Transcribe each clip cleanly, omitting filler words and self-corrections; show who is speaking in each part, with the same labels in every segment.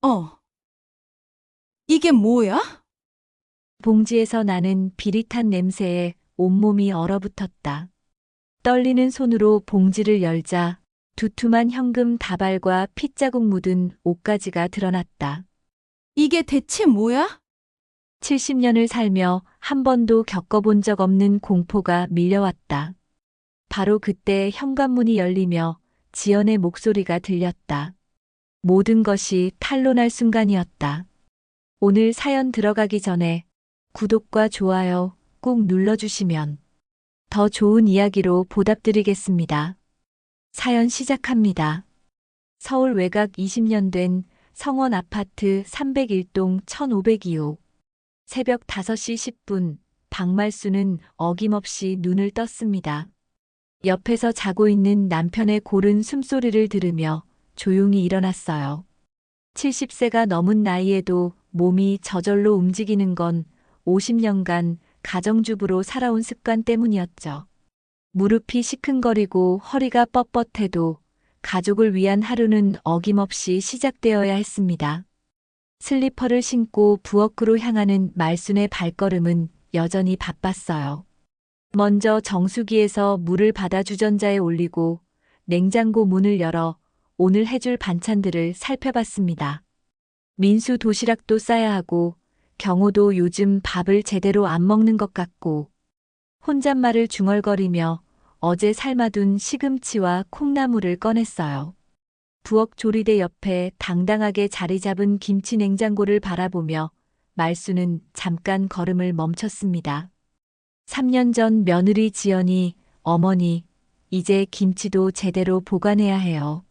Speaker 1: 어, 이게 뭐야?
Speaker 2: 봉지에서 나는 비릿한 냄새에 온몸이 얼어붙었다. 떨리는 손으로 봉지를 열자 두툼한 현금 다발과 핏자국 묻은 옷가지가 드러났다.
Speaker 1: 이게 대체 뭐야?
Speaker 2: 70년을 살며 한 번도 겪어본 적 없는 공포가 밀려왔다. 바로 그때 현관문이 열리며 지연의 목소리가 들렸다. 모든 것이 탄로날 순간이었다. 오늘 사연 들어가기 전에 구독과 좋아요 꾹 눌러주시면 더 좋은 이야기로 보답드리겠습니다. 사연 시작합니다. 서울 외곽 20년 된 성원 아파트 301동 1502호. 새벽 5시 10분, 박말수는 어김없이 눈을 떴습니다. 옆에서 자고 있는 남편의 고른 숨소리를 들으며 조용히 일어났어요. 70세가 넘은 나이에도 몸이 저절로 움직이는 건 50년간 가정주부로 살아온 습관 때문이었죠. 무릎이 시큰거리고 허리가 뻣뻣해도 가족을 위한 하루는 어김없이 시작되어야 했습니다. 슬리퍼를 신고 부엌으로 향하는 말순의 발걸음은 여전히 바빴어요. 먼저 정수기에서 물을 받아 주전자에 올리고 냉장고 문을 열어 오늘 해줄 반찬들을 살펴봤습니다. 민수 도시락도 싸야 하고 경호도 요즘 밥을 제대로 안 먹는 것 같고 혼잣말을 중얼거리며 어제 삶아둔 시금치와 콩나물을 꺼냈어요. 부엌 조리대 옆에 당당하게 자리 잡은 김치 냉장고를 바라보며 말수는 잠깐 걸음을 멈췄습니다. 3년 전 며느리 지연이 어머니, 이제 김치도 제대로 보관해야 해요.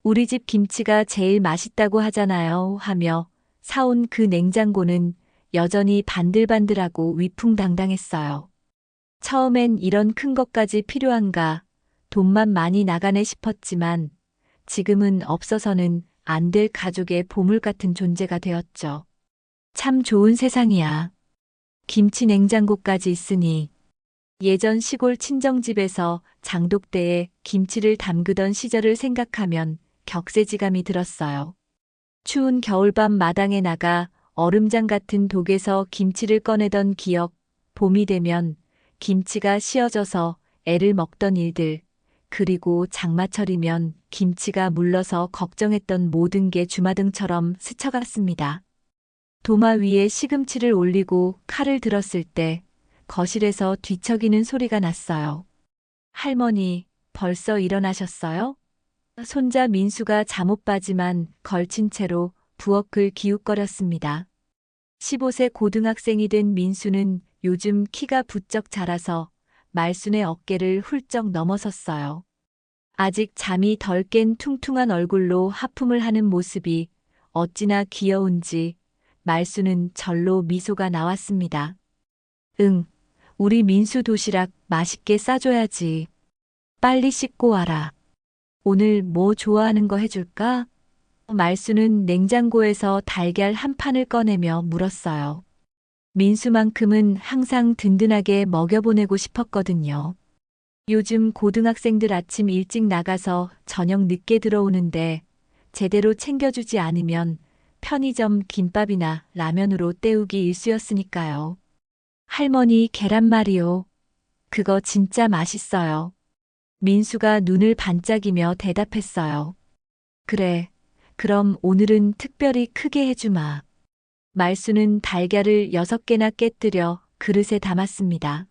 Speaker 2: 우리 집 김치가 제일 맛있다고 하잖아요 하며 사온 그 냉장고는 여전히 반들반들하고 위풍당당했어요. 처음엔 이런 큰 것까지 필요한가, 돈만 많이 나가네 싶었지만 지금은 없어서는 안 될 가족의 보물 같은 존재가 되었죠. 참 좋은 세상이야. 김치 냉장고까지 있으니. 예전 시골 친정집에서 장독대에 김치를 담그던 시절을 생각하면 격세지감이 들었어요. 추운 겨울밤 마당에 나가 얼음장 같은 독에서 김치를 꺼내던 기억, 봄이 되면 김치가 씌어져서 애를 먹던 일들, 그리고 장마철이면 김치가 물러서 걱정했던 모든 게 주마등처럼 스쳐갔습니다. 도마 위에 시금치를 올리고 칼을 들었을 때 거실에서 뒤척이는 소리가 났어요. 할머니, 벌써 일어나셨어요? 손자 민수가 잠옷바지만 걸친 채로 부엌을 기웃거렸습니다. 15세 고등학생이 된 민수는 요즘 키가 부쩍 자라서 말순의 어깨를 훌쩍 넘어섰어요. 아직 잠이 덜 깬 퉁퉁한 얼굴로 하품을 하는 모습이 어찌나 귀여운지 말순은 절로 미소가 나왔습니다. 응, 우리 민수 도시락 맛있게 싸줘야지. 빨리 씻고 와라. 오늘 뭐 좋아하는 거 해줄까? 말수는 냉장고에서 달걀 한 판을 꺼내며 물었어요. 민수만큼은 항상 든든하게 먹여보내고 싶었거든요. 요즘 고등학생들 아침 일찍 나가서 저녁 늦게 들어오는데 제대로 챙겨주지 않으면 편의점 김밥이나 라면으로 때우기 일쑤였으니까요. 할머니 계란말이요. 그거 진짜 맛있어요. 민수가 눈을 반짝이며 대답했어요. 그래, 그럼 오늘은 특별히 크게 해주마. 말수는 달걀을 6개나 깨뜨려 그릇에 담았습니다.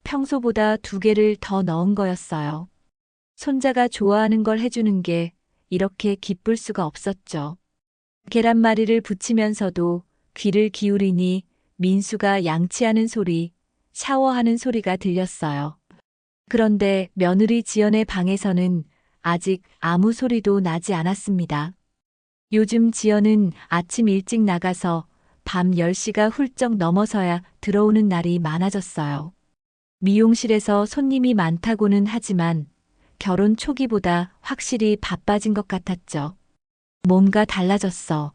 Speaker 2: 평소보다 2개를 더 넣은 거였어요. 손자가 좋아하는 걸 해주는 게 이렇게 기쁠 수가 없었죠. 계란말이를 부치면서도 귀를 기울이니 민수가 양치하는 소리, 샤워하는 소리가 들렸어요. 그런데 며느리 지연의 방에서는 아직 아무 소리도 나지 않았습니다. 요즘 지연은 아침 일찍 나가서 밤 10시가 훌쩍 넘어서야 들어오는 날이 많아졌어요. 미용실에서 손님이 많다고는 하지만 결혼 초기보다 확실히 바빠진 것 같았죠. 뭔가 달라졌어.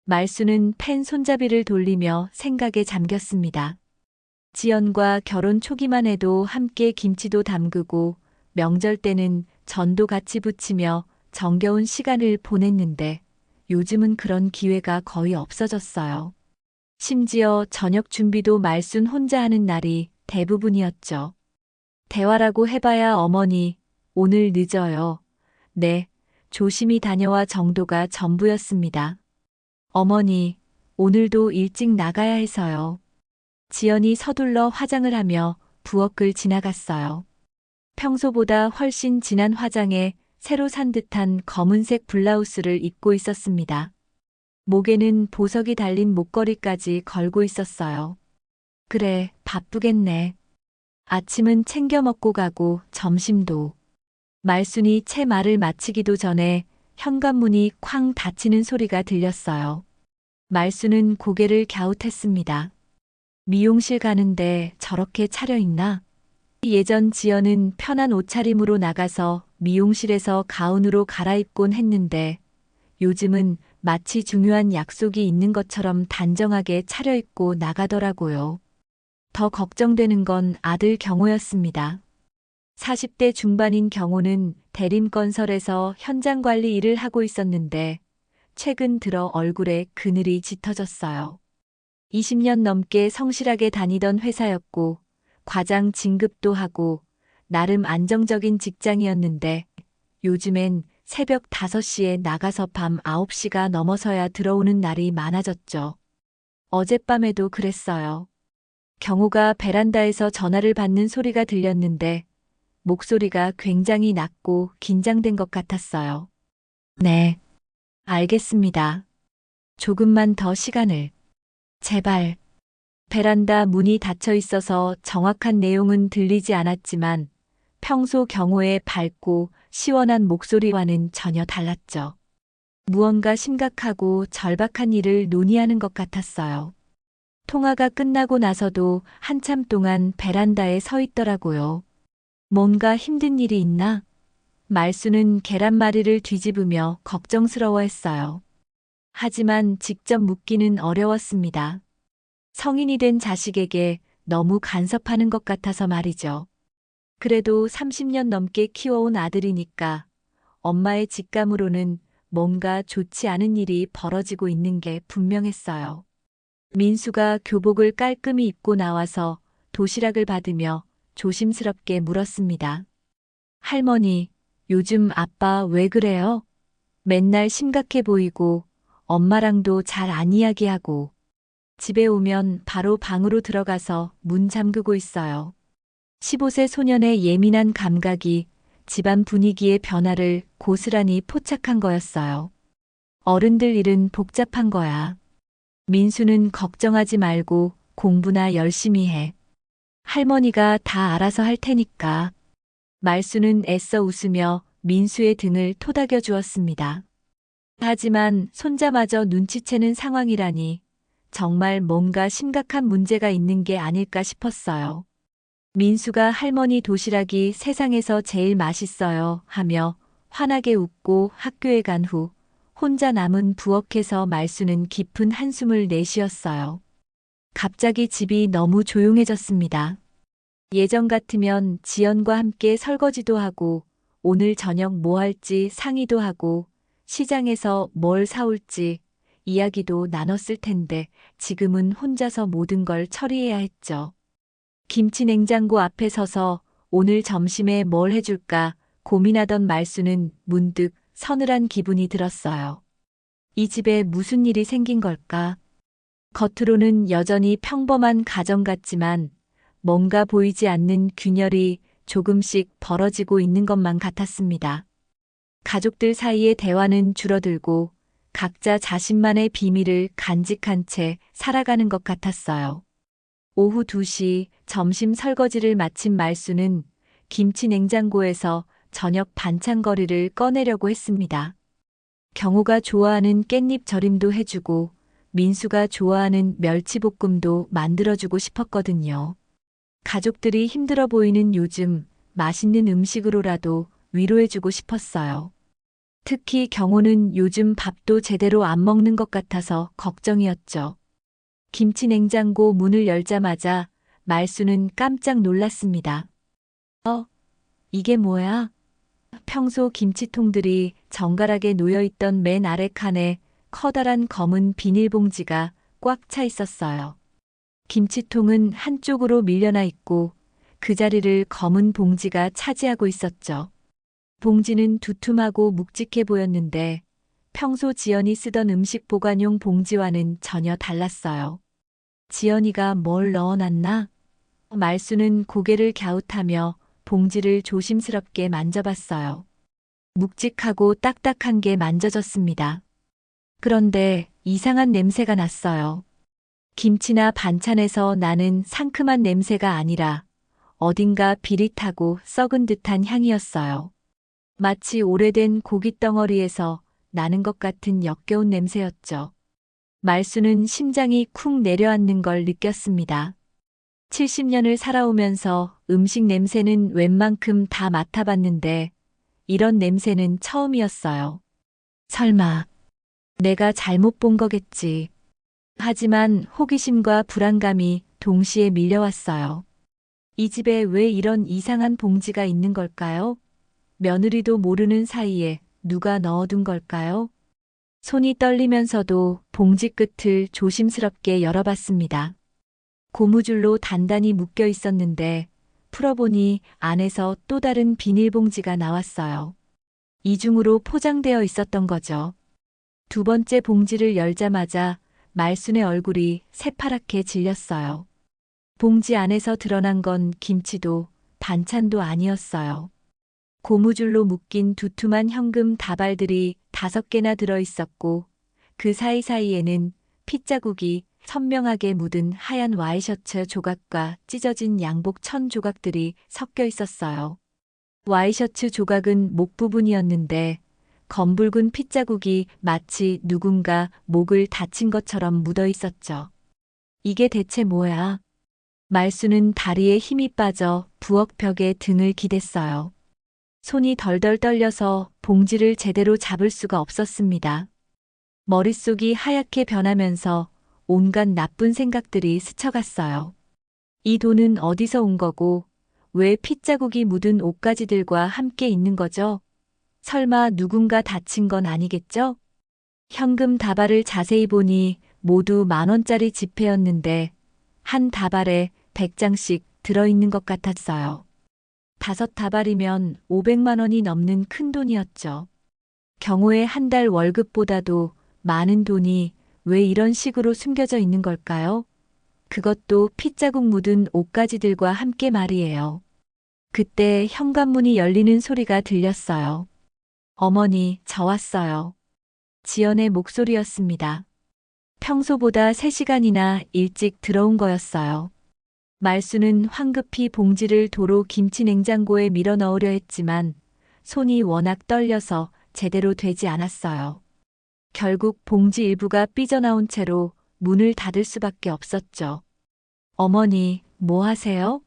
Speaker 2: 말수는 펜 손잡이를 돌리며 생각에 잠겼습니다. 지연과 결혼 초기만 해도 함께 김치도 담그고 명절 때는 전도 같이 부치며 정겨운 시간을 보냈는데 요즘은 그런 기회가 거의 없어졌어요. 심지어 저녁 준비도 말순 혼자 하는 날이 대부분이었죠. 대화라고 해봐야 어머니, 오늘 늦어요. 네, 조심히 다녀와 정도가 전부였습니다. 어머니, 오늘도 일찍 나가야 해서요. 지연이 서둘러 화장을 하며 부엌을 지나갔어요. 평소보다 훨씬 진한 화장에 새로 산 듯한 검은색 블라우스를 입고 있었습니다. 목에는 보석이 달린 목걸이까지 걸고 있었어요. 그래, 바쁘겠네. 아침은 챙겨 먹고 가고 점심도. 말순이 채 말을 마치기도 전에 현관문이 쾅 닫히는 소리가 들렸어요. 말순은 고개를 갸웃했습니다. 미용실 가는데 저렇게 차려입나? 예전 지연은 편한 옷차림으로 나가서 미용실에서 가운으로 갈아입곤 했는데 요즘은 마치 중요한 약속이 있는 것처럼 단정하게 차려입고 나가더라고요. 더 걱정되는 건 아들 경호였습니다. 40대 중반인 경호는 대림건설에서 현장 관리 일을 하고 있었는데 최근 들어 얼굴에 그늘이 짙어졌어요. 20년 넘게 성실하게 다니던 회사였고 과장 진급도 하고 나름 안정적인 직장이었는데 요즘엔 새벽 5시에 나가서 밤 9시가 넘어서야 들어오는 날이 많아졌죠. 어젯밤에도 그랬어요. 경호가 베란다에서 전화를 받는 소리가 들렸는데 목소리가 굉장히 낮고 긴장된 것 같았어요. 네, 알겠습니다. 조금만 더 시간을. 제발. 베란다 문이 닫혀 있어서 정확한 내용은 들리지 않았지만 평소 경호의 밝고 시원한 목소리와는 전혀 달랐죠. 무언가 심각하고 절박한 일을 논의하는 것 같았어요. 통화가 끝나고 나서도 한참 동안 베란다에 서 있더라고요. 뭔가 힘든 일이 있나? 말수는 계란말이를 뒤집으며 걱정스러워했어요. 하지만 직접 묻기는 어려웠습니다. 성인이 된 자식에게 너무 간섭하는 것 같아서 말이죠. 그래도 30년 넘게 키워온 아들이니까 엄마의 직감으로는 뭔가 좋지 않은 일이 벌어지고 있는 게 분명했어요. 민수가 교복을 깔끔히 입고 나와서 도시락을 받으며 조심스럽게 물었습니다. 할머니, 요즘 아빠 왜 그래요? 맨날 심각해 보이고 엄마랑도 잘 안 이야기하고 집에 오면 바로 방으로 들어가서 문 잠그고 있어요. 15세 소년의 예민한 감각이 집안 분위기의 변화를 고스란히 포착한 거였어요. 어른들 일은 복잡한 거야. 민수는 걱정하지 말고 공부나 열심히 해. 할머니가 다 알아서 할 테니까. 말수는 애써 웃으며 민수의 등을 토닥여 주었습니다. 하지만 손자마저 눈치채는 상황이라니 정말 뭔가 심각한 문제가 있는 게 아닐까 싶었어요. 민수가 할머니 도시락이 세상에서 제일 맛있어요 하며 환하게 웃고 학교에 간 후 혼자 남은 부엌에서 말수는 깊은 한숨을 내쉬었어요. 갑자기 집이 너무 조용해졌습니다. 예전 같으면 지연과 함께 설거지도 하고 오늘 저녁 뭐 할지 상의도 하고 시장에서 뭘 사올지 이야기도 나눴을 텐데 지금은 혼자서 모든 걸 처리해야 했죠. 김치 냉장고 앞에 서서 오늘 점심에 뭘 해줄까 고민하던 말수는 문득 서늘한 기분이 들었어요. 이 집에 무슨 일이 생긴 걸까? 겉으로는 여전히 평범한 가정 같지만 뭔가 보이지 않는 균열이 조금씩 벌어지고 있는 것만 같았습니다. 가족들 사이의 대화는 줄어들고 각자 자신만의 비밀을 간직한 채 살아가는 것 같았어요. 오후 2시 점심 설거지를 마친 말수는 김치 냉장고에서 저녁 반찬거리를 꺼내려고 했습니다. 경호가 좋아하는 깻잎 절임도 해주고 민수가 좋아하는 멸치볶음도 만들어주고 싶었거든요. 가족들이 힘들어 보이는 요즘 맛있는 음식으로라도 위로해주고 싶었어요. 특히 경호는 요즘 밥도 제대로 안 먹는 것 같아서 걱정이었죠. 김치 냉장고 문을 열자마자 말수는 깜짝 놀랐습니다. 이게 뭐야? 평소 김치통들이 정갈하게 놓여있던 맨 아래 칸에 커다란 검은 비닐봉지가 꽉 차 있었어요. 김치통은 한쪽으로 밀려나 있고 그 자리를 검은 봉지가 차지하고 있었죠. 봉지는 두툼하고 묵직해 보였는데 평소 지연이 쓰던 음식 보관용 봉지와는 전혀 달랐어요. 지연이가 뭘 넣어놨나? 말수는 고개를 갸웃하며 봉지를 조심스럽게 만져봤어요. 묵직하고 딱딱한 게 만져졌습니다. 그런데 이상한 냄새가 났어요. 김치나 반찬에서 나는 상큼한 냄새가 아니라 어딘가 비릿하고 썩은 듯한 향이었어요. 마치 오래된 고깃 덩어리에서 나는 것 같은 역겨운 냄새였죠. 말수는 심장이 쿵 내려앉는 걸 느꼈습니다. 70년을 살아오면서 음식 냄새는 웬만큼 다 맡아봤는데 이런 냄새는 처음이었어요. 설마 내가 잘못 본 거겠지. 하지만 호기심과 불안감이 동시에 밀려왔어요. 이 집에 왜 이런 이상한 봉지가 있는 걸까요? 며느리도 모르는 사이에 누가 넣어둔 걸까요? 손이 떨리면서도 봉지 끝을 조심스럽게 열어봤습니다. 고무줄로 단단히 묶여 있었는데 풀어보니 안에서 또 다른 비닐봉지가 나왔어요. 이중으로 포장되어 있었던 거죠. 두 번째 봉지를 열자마자 말순의 얼굴이 새파랗게 질렸어요. 봉지 안에서 드러난 건 김치도 반찬도 아니었어요. 고무줄로 묶인 두툼한 현금 다발들이 5개나 들어 있었고 그 사이사이에는 핏자국이 선명하게 묻은 하얀 와이셔츠 조각과 찢어진 양복 천 조각들이 섞여 있었어요. 와이셔츠 조각은 목 부분이었는데 검붉은 핏자국이 마치 누군가 목을 다친 것처럼 묻어 있었죠. 이게 대체 뭐야? 말수는 다리에 힘이 빠져 부엌벽에 등을 기댔어요. 손이 덜덜 떨려서 봉지를 제대로 잡을 수가 없었습니다. 머릿속이 하얗게 변하면서 온갖 나쁜 생각들이 스쳐갔어요. 이 돈은 어디서 온 거고 왜 핏자국이 묻은 옷가지들과 함께 있는 거죠? 설마 누군가 다친 건 아니겠죠? 현금 다발을 자세히 보니 모두 10,000원짜리 지폐였는데 한 다발에 100장씩 들어있는 것 같았어요. 5다발이면 500만 원이 넘는 큰 돈이었죠. 경호의 한 달 월급보다도 많은 돈이 왜 이런 식으로 숨겨져 있는 걸까요? 그것도 핏자국 묻은 옷가지들과 함께 말이에요. 그때 현관문이 열리는 소리가 들렸어요. 어머니, 저 왔어요. 지연의 목소리였습니다. 평소보다 3시간이나 일찍 들어온 거였어요. 말수는 황급히 봉지를 도로 김치 냉장고에 밀어 넣으려 했지만 손이 워낙 떨려서 제대로 되지 않았어요. 결국 봉지 일부가 삐져나온 채로 문을 닫을 수밖에 없었죠. 어머니, 뭐 하세요?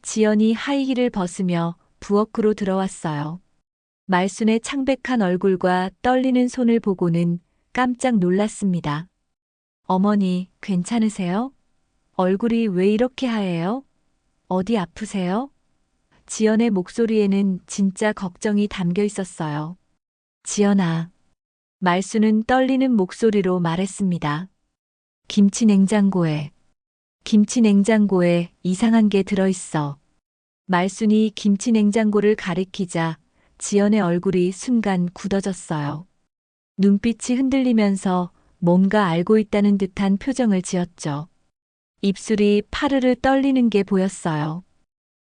Speaker 2: 지연이 하이힐을 벗으며 부엌으로 들어왔어요. 말순의 창백한 얼굴과 떨리는 손을 보고는 깜짝 놀랐습니다. 어머니, 괜찮으세요? 얼굴이 왜 이렇게 하얘요? 어디 아프세요? 지연의 목소리에는 진짜 걱정이 담겨 있었어요. 지연아. 말수는 떨리는 목소리로 말했습니다. 김치 냉장고에 이상한 게 들어있어. 말순이 김치 냉장고를 가리키자 지연의 얼굴이 순간 굳어졌어요. 눈빛이 흔들리면서 뭔가 알고 있다는 듯한 표정을 지었죠. 입술이 파르르 떨리는 게 보였어요.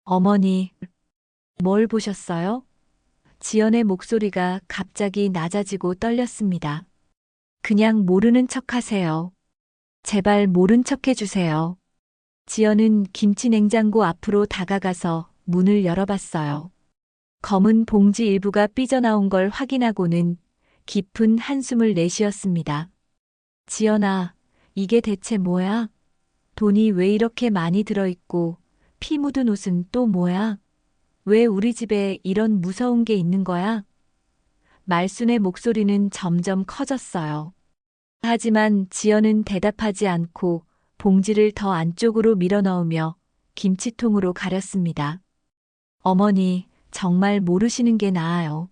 Speaker 2: 어머니, 뭘 보셨어요? 지연의 목소리가 갑자기 낮아지고 떨렸습니다. 그냥 모르는 척 하세요. 제발 모른 척 해주세요. 지연은 김치 냉장고 앞으로 다가가서 문을 열어봤어요. 검은 봉지 일부가 삐져나온 걸 확인하고는 깊은 한숨을 내쉬었습니다. 지연아, 이게 대체 뭐야? 돈이 왜 이렇게 많이 들어있고 피 묻은 옷은 또 뭐야? 왜 우리 집에 이런 무서운 게 있는 거야? 말순의 목소리는 점점 커졌어요. 하지만 지연은 대답하지 않고 봉지를 더 안쪽으로 밀어넣으며 김치통으로 가렸습니다. 어머니, 정말 모르시는 게 나아요.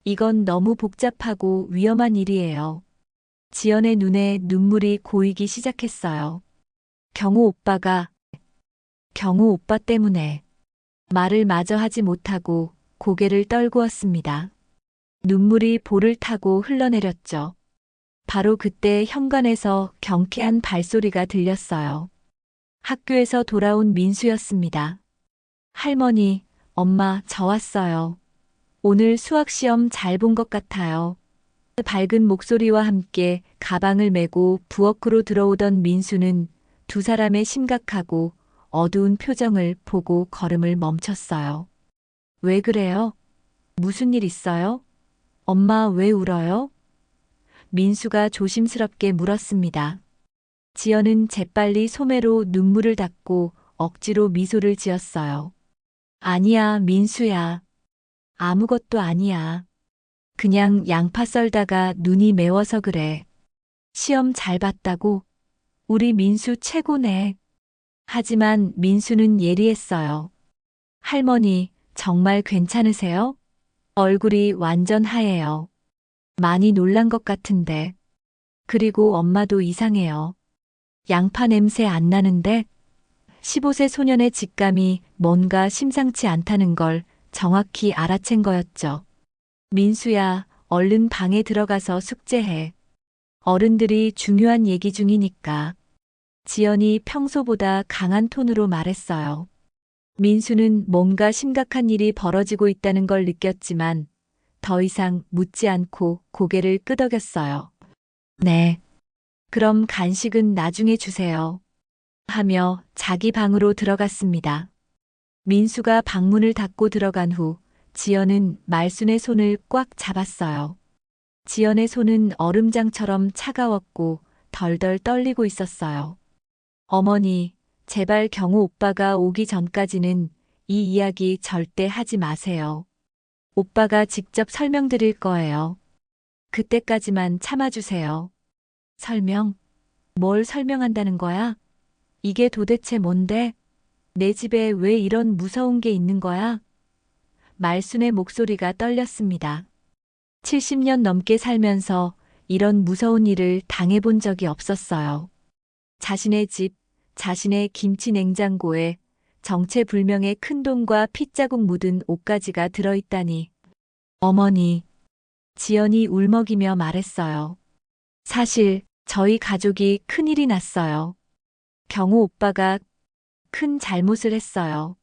Speaker 2: 이건 너무 복잡하고 위험한 일이에요. 지연의 눈에 눈물이 고이기 시작했어요. 경호 오빠 때문에 말을 마저 하지 못하고 고개를 떨구었습니다. 눈물이 볼을 타고 흘러내렸죠. 바로 그때 현관에서 경쾌한 발소리가 들렸어요. 학교에서 돌아온 민수였습니다. 할머니, 엄마, 저 왔어요. 오늘 수학시험 잘 본 것 같아요. 밝은 목소리와 함께 가방을 메고 부엌으로 들어오던 민수는 두 사람의 심각하고 어두운 표정을 보고 걸음을 멈췄어요. 왜 그래요? 무슨 일 있어요? 엄마 왜 울어요? 민수가 조심스럽게 물었습니다. 지연은 재빨리 소매로 눈물을 닦고 억지로 미소를 지었어요. 아니야, 민수야. 아무것도 아니야. 그냥 양파 썰다가 눈이 매워서 그래. 시험 잘 봤다고? 우리 민수 최고네. 하지만 민수는 예리했어요. 할머니, 정말 괜찮으세요? 얼굴이 완전 하얘요. 많이 놀란 것 같은데. 그리고 엄마도 이상해요. 양파 냄새 안 나는데? 15세 소년의 직감이 뭔가 심상치 않다는 걸 정확히 알아챈 거였죠. 민수야, 얼른 방에 들어가서 숙제해. 어른들이 중요한 얘기 중이니까. 지연이 평소보다 강한 톤으로 말했어요. 민수는 뭔가 심각한 일이 벌어지고 있다는 걸 느꼈지만 더 이상 묻지 않고 고개를 끄덕였어요. 네. 그럼 간식은 나중에 주세요. 하며 자기 방으로 들어갔습니다. 민수가 방문을 닫고 들어간 후 지연은 말순의 손을 꽉 잡았어요. 지연의 손은 얼음장처럼 차가웠고 덜덜 떨리고 있었어요. 어머니, 제발 경호 오빠가 오기 전까지는 이 이야기 절대 하지 마세요. 오빠가 직접 설명드릴 거예요. 그때까지만 참아주세요. 설명? 뭘 설명한다는 거야? 이게 도대체 뭔데? 내 집에 왜 이런 무서운 게 있는 거야? 말순의 목소리가 떨렸습니다. 70년 넘게 살면서 이런 무서운 일을 당해본 적이 없었어요. 자신의 집, 자신의 김치 냉장고에 정체불명의 큰 돈과 핏자국 묻은 옷가지가 들어있다니. 어머니, 지연이 울먹이며 말했어요. 사실 저희 가족이 큰일이 났어요. 경호 오빠가 큰 잘못을 했어요.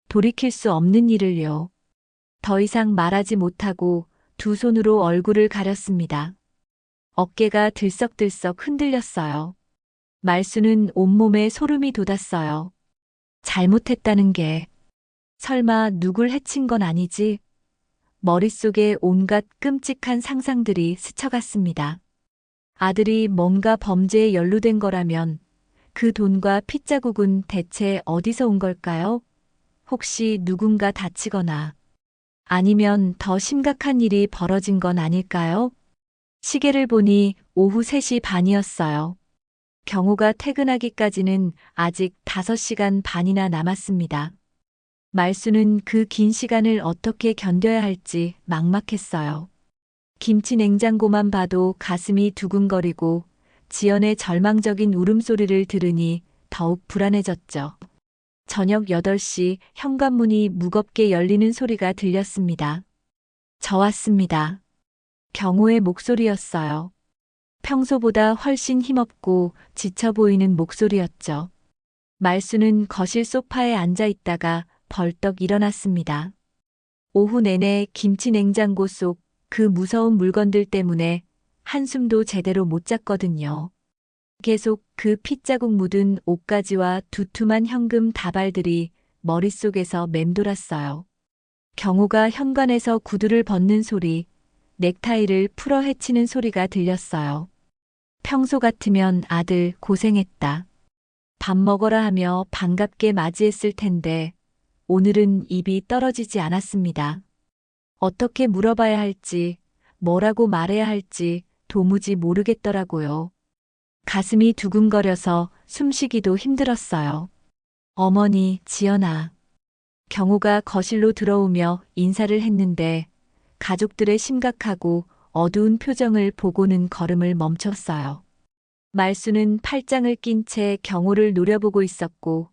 Speaker 2: 돌이킬 수 없는 일을요. 더 이상 말하지 못하고 두 손으로 얼굴을 가렸습니다. 어깨가 들썩들썩 흔들렸어요. 말수는 온몸에 소름이 돋았어요. 잘못했다는 게 설마 누굴 해친 건 아니지? 머릿속에 온갖 끔찍한 상상들이 스쳐갔습니다. 아들이 뭔가 범죄에 연루된 거라면 그 돈과 핏자국은 대체 어디서 온 걸까요? 혹시 누군가 다치거나 아니면 더 심각한 일이 벌어진 건 아닐까요? 시계를 보니 오후 3시 반이었어요. 경호가 퇴근하기까지는 아직 5시간 반이나 남았습니다. 말수는 그 긴 시간을 어떻게 견뎌야 할지 막막했어요. 김치 냉장고만 봐도 가슴이 두근거리고 지연의 절망적인 울음소리를 들으니 더욱 불안해졌죠. 저녁 8시 현관문이 무겁게 열리는 소리가 들렸습니다. 저 왔습니다. 경호의 목소리였어요. 평소보다 훨씬 힘없고 지쳐 보이는 목소리였죠. 말수는 거실 소파에 앉아 있다가 벌떡 일어났습니다. 오후 내내 김치 냉장고 속 그 무서운 물건들 때문에 한숨도 제대로 못 잤거든요. 계속 그 핏자국 묻은 옷가지와 두툼한 현금 다발들이 머릿속에서 맴돌았어요. 경호가 현관에서 구두를 벗는 소리, 넥타이를 풀어 헤치는 소리가 들렸어요. 평소 같으면 아들 고생했다. 밥 먹어라 하며 반갑게 맞이했을 텐데 오늘은 입이 떨어지지 않았습니다. 어떻게 물어봐야 할지, 뭐라고 말해야 할지 도무지 모르겠더라고요. 가슴이 두근거려서 숨쉬기도 힘들었어요. 어머니, 지연아. 경호가 거실로 들어오며 인사를 했는데 가족들의 심각하고 어두운 표정을 보고는 걸음을 멈췄어요. 말수는 팔짱을 낀 채 경호를 노려보고 있었고,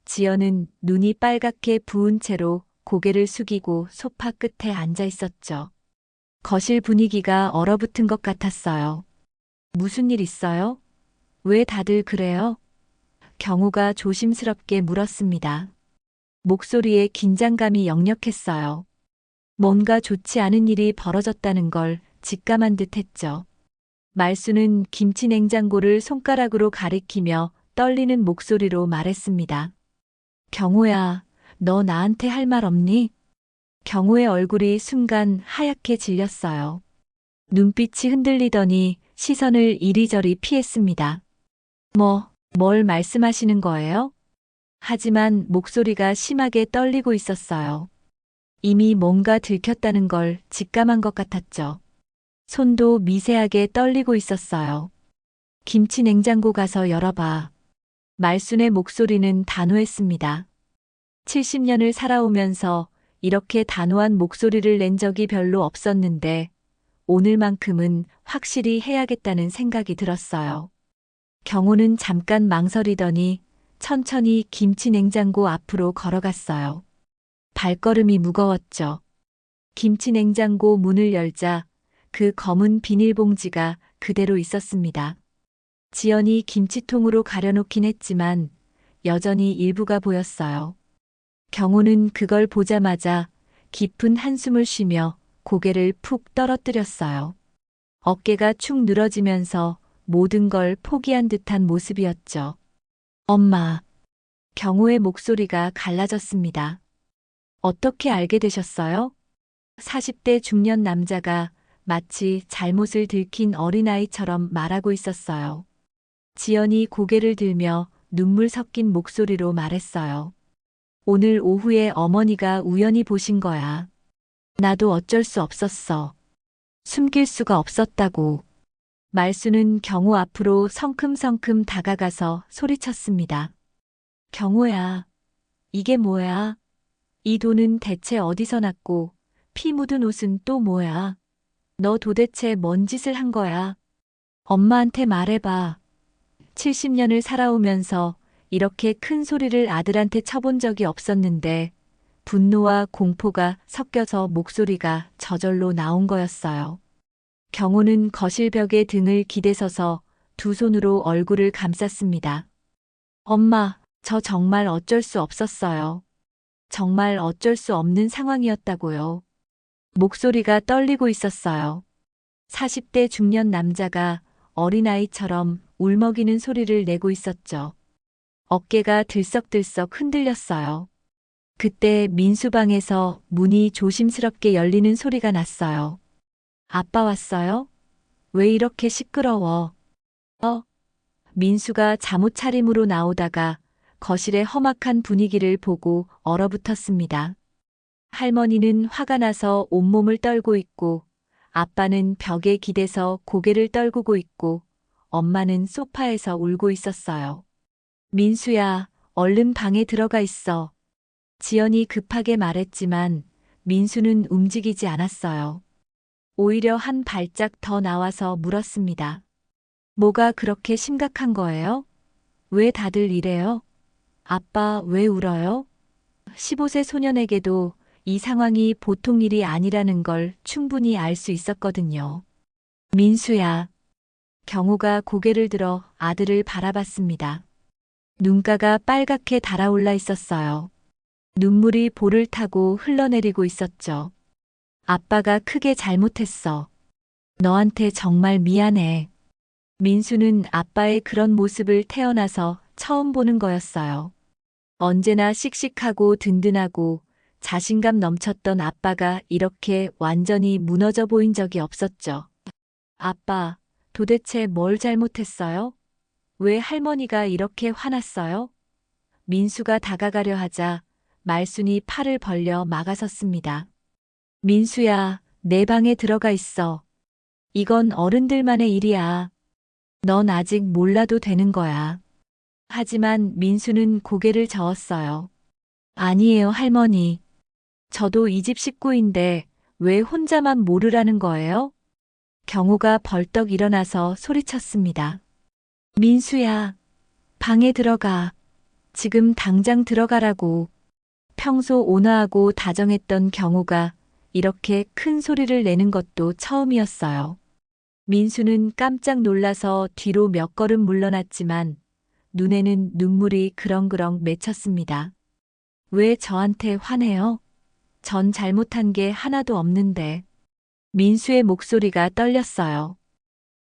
Speaker 2: 지연은 눈이 빨갛게 부은 채로 고개를 숙이고 소파 끝에 앉아 있었죠. 거실 분위기가 얼어붙은 것 같았어요. 무슨 일 있어요? 왜 다들 그래요? 경호가 조심스럽게 물었습니다. 목소리에 긴장감이 역력했어요. 뭔가 좋지 않은 일이 벌어졌다는 걸 직감한 듯 했죠. 말수는 김치 냉장고를 손가락으로 가리키며 떨리는 목소리로 말했습니다. 경호야, 너 나한테 할 말 없니? 경호의 얼굴이 순간 하얗게 질렸어요. 눈빛이 흔들리더니 시선을 이리저리 피했습니다. 뭘 말씀하시는 거예요? 하지만 목소리가 심하게 떨리고 있었어요. 이미 뭔가 들켰다는 걸 직감한 것 같았죠. 손도 미세하게 떨리고 있었어요. 김치 냉장고 가서 열어봐. 말순의 목소리는 단호했습니다. 70년을 살아오면서 이렇게 단호한 목소리를 낸 적이 별로 없었는데 오늘만큼은 확실히 해야겠다는 생각이 들었어요. 경호는 잠깐 망설이더니 천천히 김치 냉장고 앞으로 걸어갔어요. 발걸음이 무거웠죠. 김치 냉장고 문을 열자 그 검은 비닐봉지가 그대로 있었습니다. 지연이 김치통으로 가려놓긴 했지만 여전히 일부가 보였어요. 경호는 그걸 보자마자 깊은 한숨을 쉬며 고개를 푹 떨어뜨렸어요. 어깨가 축 늘어지면서 모든 걸 포기한 듯한 모습이었죠. 엄마. 경호의 목소리가 갈라졌습니다. 어떻게 알게 되셨어요? 40대 중년 남자가 마치 잘못을 들킨 어린아이처럼 말하고 있었어요. 지연이 고개를 들며 눈물 섞인 목소리로 말했어요. 오늘 오후에 어머니가 우연히 보신 거야. 나도 어쩔 수 없었어. 숨길 수가 없었다고. 말수는 경호 앞으로 성큼성큼 다가가서 소리쳤습니다. 경호야, 이게 뭐야? 이 돈은 대체 어디서 났고, 피 묻은 옷은 또 뭐야? 너 도대체 뭔 짓을 한 거야? 엄마한테 말해봐. 70년을 살아오면서 이렇게 큰 소리를 아들한테 쳐본 적이 없었는데, 분노와 공포가 섞여서 목소리가 저절로 나온 거였어요. 경호는 거실 벽에 등을 기대서서 두 손으로 얼굴을 감쌌습니다. 엄마, 저 정말 어쩔 수 없었어요. 정말 어쩔 수 없는 상황이었다고요. 목소리가 떨리고 있었어요. 40대 중년 남자가 어린아이처럼 울먹이는 소리를 내고 있었죠. 어깨가 들썩들썩 흔들렸어요. 그때 민수방에서 문이 조심스럽게 열리는 소리가 났어요. 아빠 왔어요? 왜 이렇게 시끄러워? 민수가 잠옷 차림으로 나오다가 거실의 험악한 분위기를 보고 얼어붙었습니다. 할머니는 화가 나서 온몸을 떨고 있고, 아빠는 벽에 기대서 고개를 떨구고 있고, 엄마는 소파에서 울고 있었어요. 민수야, 얼른 방에 들어가 있어. 지연이 급하게 말했지만 민수는 움직이지 않았어요. 오히려 한 발짝 더 나와서 물었습니다. 뭐가 그렇게 심각한 거예요? 왜 다들 이래요? 아빠 왜 울어요? 15세 소년에게도 이 상황이 보통 일이 아니라는 걸 충분히 알 수 있었거든요. 민수야. 경호가 고개를 들어 아들을 바라봤습니다. 눈가가 빨갛게 달아올라 있었어요. 눈물이 볼을 타고 흘러내리고 있었죠. 아빠가 크게 잘못했어. 너한테 정말 미안해. 민수는 아빠의 그런 모습을 태어나서 처음 보는 거였어요. 언제나 씩씩하고 든든하고 자신감 넘쳤던 아빠가 이렇게 완전히 무너져 보인 적이 없었죠. 아빠, 도대체 뭘 잘못했어요? 왜 할머니가 이렇게 화났어요? 민수가 다가가려 하자 말순이 팔을 벌려 막아섰습니다. 민수야, 내 방에 들어가 있어. 이건 어른들만의 일이야. 넌 아직 몰라도 되는 거야. 하지만 민수는 고개를 저었어요. 아니에요, 할머니. 저도 이 집 식구인데 왜 혼자만 모르라는 거예요? 경호가 벌떡 일어나서 소리쳤습니다. 민수야, 방에 들어가. 지금 당장 들어가라고. 평소 온화하고 다정했던 경호가 이렇게 큰 소리를 내는 것도 처음이었어요. 민수는 깜짝 놀라서 뒤로 몇 걸음 물러났지만 눈에는 눈물이 그렁그렁 맺혔습니다. 왜 저한테 화내요? 전 잘못한 게 하나도 없는데. 민수의 목소리가 떨렸어요.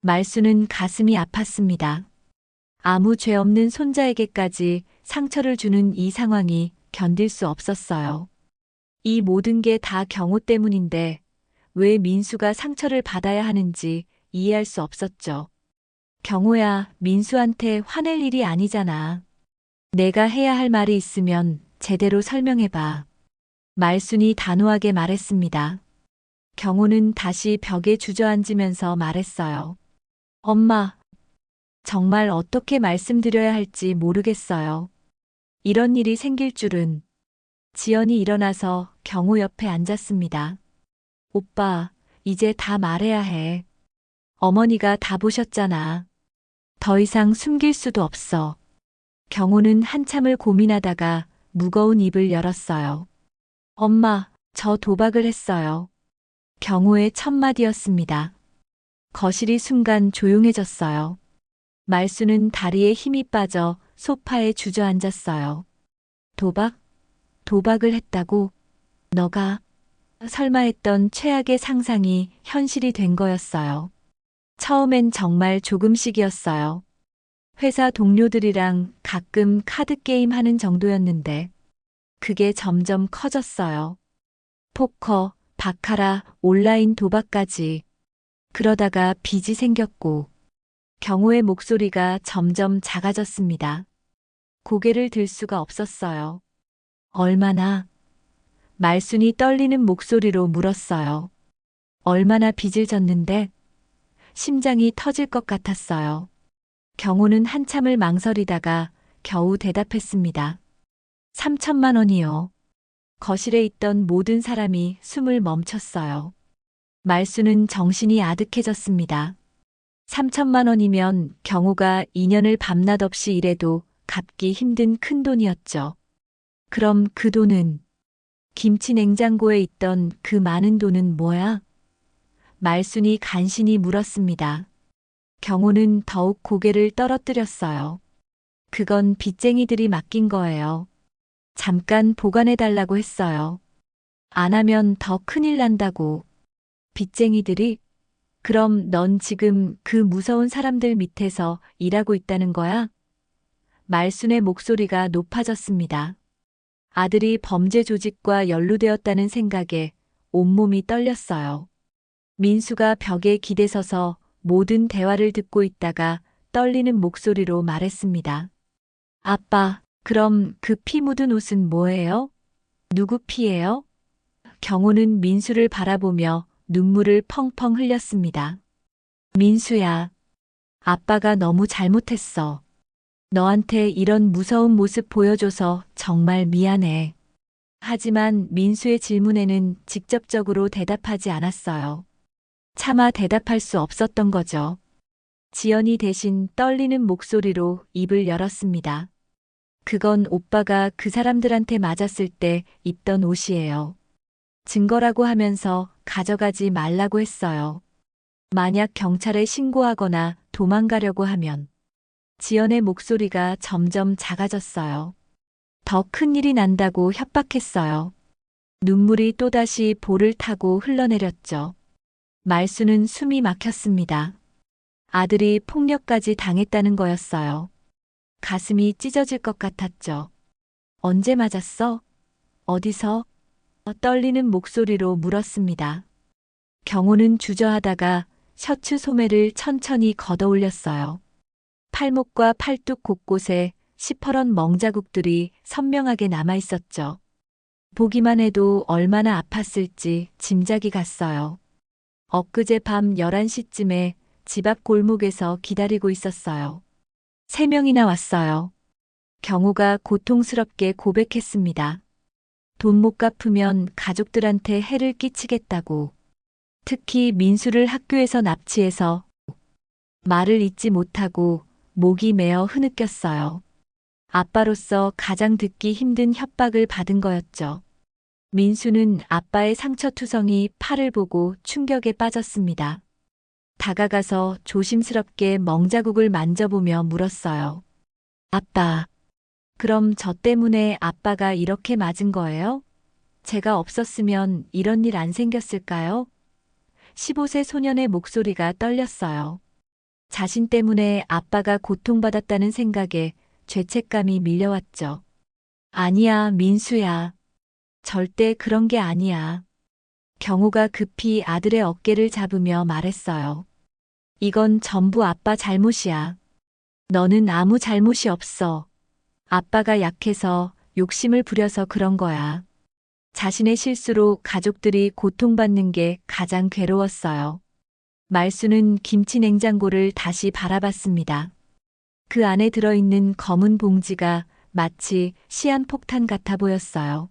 Speaker 2: 말수는 가슴이 아팠습니다. 아무 죄 없는 손자에게까지 상처를 주는 이 상황이 견딜 수 없었어요. 이 모든 게 다 경호 때문인데 왜 민수가 상처를 받아야 하는지 이해할 수 없었죠. 경호야, 민수한테 화낼 일이 아니잖아. 내가 해야 할 말이 있으면 제대로 설명해봐. 말순이 단호하게 말했습니다. 경호는 다시 벽에 주저앉으면서 말했어요. 엄마, 정말 어떻게 말씀드려야 할지 모르겠어요. 이런 일이 생길 줄은. 지연이 일어나서 경호 옆에 앉았습니다. 오빠, 이제 다 말해야 해. 어머니가 다 보셨잖아. 더 이상 숨길 수도 없어. 경호는 한참을 고민하다가 무거운 입을 열었어요. 엄마, 저 도박을 했어요. 경호의 첫 마디였습니다. 거실이 순간 조용해졌어요. 말수는 다리에 힘이 빠져 소파에 주저앉았어요. 도박? 도박을 했다고? 너가? 설마 했던 최악의 상상이 현실이 된 거였어요. 처음엔 정말 조금씩이었어요. 회사 동료들이랑 가끔 카드게임 하는 정도였는데, 그게 점점 커졌어요. 포커, 바카라, 온라인 도박까지. 그러다가 빚이 생겼고, 경호의 목소리가 점점 작아졌습니다. 고개를 들 수가 없었어요. 얼마나? 말순이 떨리는 목소리로 물었어요. 얼마나 빚을 졌는데? 심장이 터질 것 같았어요. 경호는 한참을 망설이다가 겨우 대답했습니다. 3천만 원이요. 거실에 있던 모든 사람이 숨을 멈췄어요. 말수는 정신이 아득해졌습니다. 3천만 원이면 경호가 2년을 밤낮 없이 일해도 갚기 힘든 큰 돈이었죠. 그럼 그 돈은? 김치 냉장고에 있던 그 많은 돈은 뭐야? 말순이 간신히 물었습니다. 경호는 더욱 고개를 떨어뜨렸어요. 그건 빚쟁이들이 맡긴 거예요. 잠깐 보관해달라고 했어요. 안 하면 더 큰일 난다고. 빚쟁이들이? 그럼 넌 지금 그 무서운 사람들 밑에서 일하고 있다는 거야? 말순의 목소리가 높아졌습니다. 아들이 범죄 조직과 연루되었다는 생각에 온몸이 떨렸어요. 민수가 벽에 기대서서 모든 대화를 듣고 있다가 떨리는 목소리로 말했습니다. 아빠, 그럼 그 피 묻은 옷은 뭐예요? 누구 피예요? 경호는 민수를 바라보며 눈물을 펑펑 흘렸습니다. 민수야, 아빠가 너무 잘못했어. 너한테 이런 무서운 모습 보여줘서 정말 미안해. 하지만 민수의 질문에는 직접적으로 대답하지 않았어요. 차마 대답할 수 없었던 거죠. 지연이 대신 떨리는 목소리로 입을 열었습니다. 그건 오빠가 그 사람들한테 맞았을 때 입던 옷이에요. 증거라고 하면서 가져가지 말라고 했어요. 만약 경찰에 신고하거나 도망가려고 하면. 지연의 목소리가 점점 작아졌어요. 더 큰 일이 난다고 협박했어요. 눈물이 또다시 볼을 타고 흘러내렸죠. 말수는 숨이 막혔습니다. 아들이 폭력까지 당했다는 거였어요. 가슴이 찢어질 것 같았죠. 언제 맞았어? 어디서? 떨리는 목소리로 물었습니다. 경호는 주저하다가 셔츠 소매를 천천히 걷어 올렸어요. 팔목과 팔뚝 곳곳에 시퍼런 멍자국들이 선명하게 남아 있었죠. 보기만 해도 얼마나 아팠을지 짐작이 갔어요. 엊그제 밤 11시쯤에 집 앞 골목에서 기다리고 있었어요. 3명이나 왔어요. 경호가 고통스럽게 고백했습니다. 돈 못 갚으면 가족들한테 해를 끼치겠다고. 특히 민수를 학교에서 납치해서 말을 잇지 못하고 목이 메어 흐느꼈어요. 아빠로서 가장 듣기 힘든 협박을 받은 거였죠. 민수는 아빠의 상처투성이 팔을 보고 충격에 빠졌습니다. 다가가서 조심스럽게 멍자국을 만져보며 물었어요. 아빠, 그럼 저 때문에 아빠가 이렇게 맞은 거예요? 제가 없었으면 이런 일 안 생겼을까요? 15세 소년의 목소리가 떨렸어요. 자신 때문에 아빠가 고통받았다는 생각에 죄책감이 밀려왔죠. 아니야, 민수야. 절대 그런 게 아니야. 경호가 급히 아들의 어깨를 잡으며 말했어요. 이건 전부 아빠 잘못이야. 너는 아무 잘못이 없어. 아빠가 약해서 욕심을 부려서 그런 거야. 자신의 실수로 가족들이 고통받는 게 가장 괴로웠어요. 말수는 김치 냉장고를 다시 바라봤습니다. 그 안에 들어있는 검은 봉지가 마치 시한폭탄 같아 보였어요.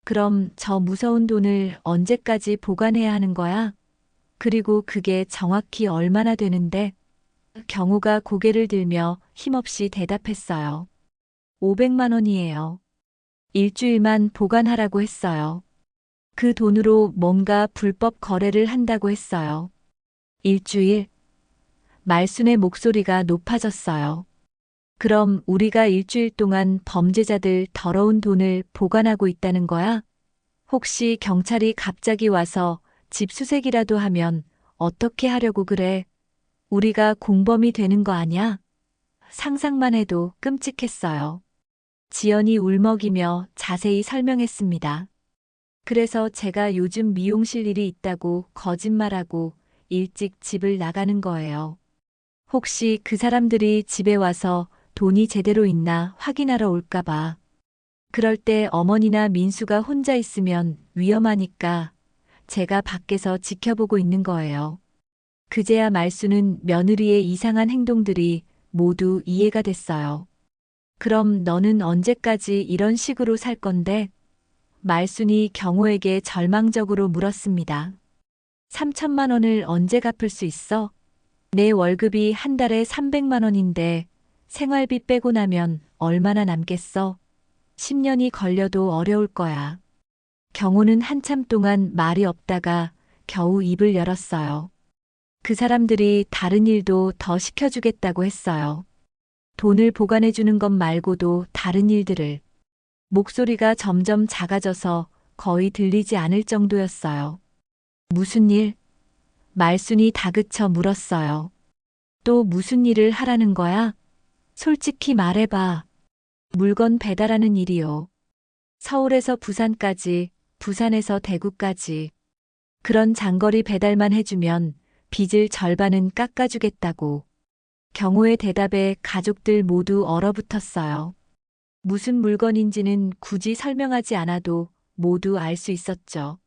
Speaker 2: 그럼 저 무서운 돈을 언제까지 보관해야 하는 거야? 그리고 그게 정확히 얼마나 되는데? 경호가 고개를 들며 힘없이 대답했어요. 500만 원이에요. 일주일만 보관하라고 했어요. 그 돈으로 뭔가 불법 거래를 한다고 했어요. 일주일? 말순의 목소리가 높아졌어요. 그럼 우리가 일주일 동안 범죄자들 더러운 돈을 보관하고 있다는 거야? 혹시 경찰이 갑자기 와서 집 수색이라도 하면 어떻게 하려고 그래? 우리가 공범이 되는 거 아냐? 상상만 해도 끔찍했어요. 지연이 울먹이며 자세히 설명했습니다. 그래서 제가 요즘 미용실 일이 있다고 거짓말하고 일찍 집을 나가는 거예요. 혹시 그 사람들이 집에 와서 돈이 제대로 있나 확인하러 올까봐. 그럴 때 어머니나 민수가 혼자 있으면 위험하니까 제가 밖에서 지켜보고 있는 거예요. 그제야 말수는 며느리의 이상한 행동들이 모두 이해가 됐어요. 그럼 너는 언제까지 이런 식으로 살 건데? 말순이 경호에게 절망적으로 물었습니다. 3천만 원을 언제 갚을 수 있어? 내 월급이 한 달에 300만 원인데 생활비 빼고 나면 얼마나 남겠어? 10년이 걸려도 어려울 거야. 경호는 한참 동안 말이 없다가 겨우 입을 열었어요. 그 사람들이 다른 일도 더 시켜주겠다고 했어요. 돈을 보관해주는 것 말고도 다른 일들을. 목소리가 점점 작아져서 거의 들리지 않을 정도였어요. 무슨 일? 말순이 다그쳐 물었어요. 또 무슨 일을 하라는 거야? 솔직히 말해봐. 물건 배달하는 일이요. 서울에서 부산까지, 부산에서 대구까지. 그런 장거리 배달만 해주면 빚을 절반은 깎아주겠다고. 경호의 대답에 가족들 모두 얼어붙었어요. 무슨 물건인지는 굳이 설명하지 않아도 모두 알 수 있었죠.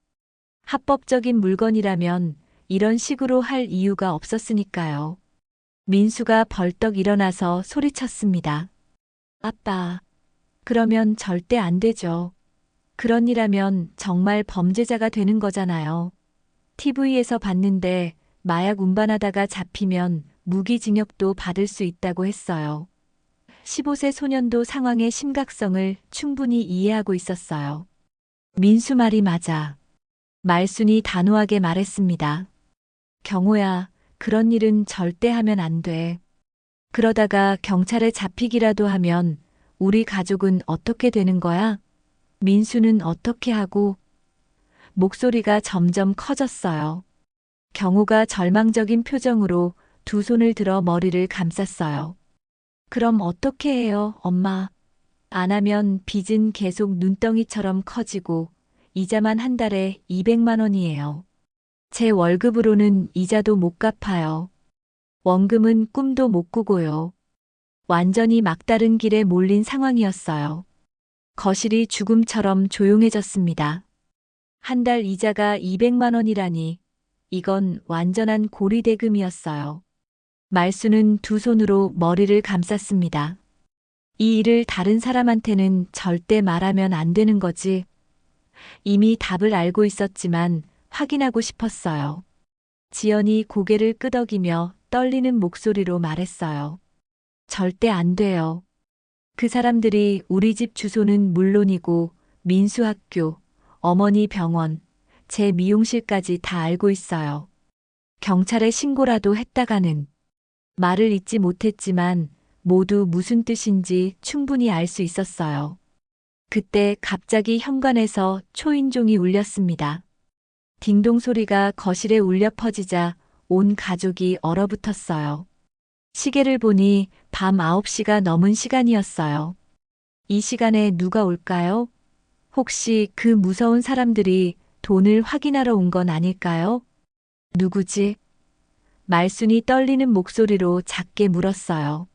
Speaker 2: 합법적인 물건이라면 이런 식으로 할 이유가 없었으니까요. 민수가 벌떡 일어나서 소리쳤습니다. 아빠, 그러면 절대 안 되죠. 그런 일하면 정말 범죄자가 되는 거잖아요. TV에서 봤는데 마약 운반하다가 잡히면 무기징역도 받을 수 있다고 했어요. 15세 소년도 상황의 심각성을 충분히 이해하고 있었어요. 민수 말이 맞아. 말순이 단호하게 말했습니다. 경호야, 그런 일은 절대 하면 안 돼. 그러다가 경찰에 잡히기라도 하면 우리 가족은 어떻게 되는 거야? 민수는 어떻게 하고? 목소리가 점점 커졌어요. 경호가 절망적인 표정으로 두 손을 들어 머리를 감쌌어요. 그럼 어떻게 해요, 엄마? 안 하면 빚은 계속 눈덩이처럼 커지고 이자만 한 달에 200만 원이에요. 제 월급으로는 이자도 못 갚아요. 원금은 꿈도 못 꾸고요. 완전히 막다른 길에 몰린 상황이었어요. 거실이 죽음처럼 조용해졌습니다. 한 달 이자가 200만 원이라니 이건 완전한 고리대금이었어요. 말수는 두 손으로 머리를 감쌌습니다. 이 일을 다른 사람한테는 절대 말하면 안 되는 거지. 이미 답을 알고 있었지만 확인하고 싶었어요. 지연이 고개를 끄덕이며 떨리는 목소리로 말했어요. 절대 안 돼요. 그 사람들이 우리 집 주소는 물론이고 민수 학교, 어머니 병원, 제 미용실까지 다 알고 있어요. 경찰에 신고라도 했다가는. 말을 잇지 못했지만 모두 무슨 뜻인지 충분히 알 수 있었어요. 그때 갑자기 현관에서 초인종이 울렸습니다. 딩동 소리가 거실에 울려 퍼지자 온 가족이 얼어붙었어요. 시계를 보니 밤 9시가 넘은 시간이었어요. 이 시간에 누가 올까요? 혹시 그 무서운 사람들이 돈을 확인하러 온 건 아닐까요? 누구지? 말순이 떨리는 목소리로 작게 물었어요.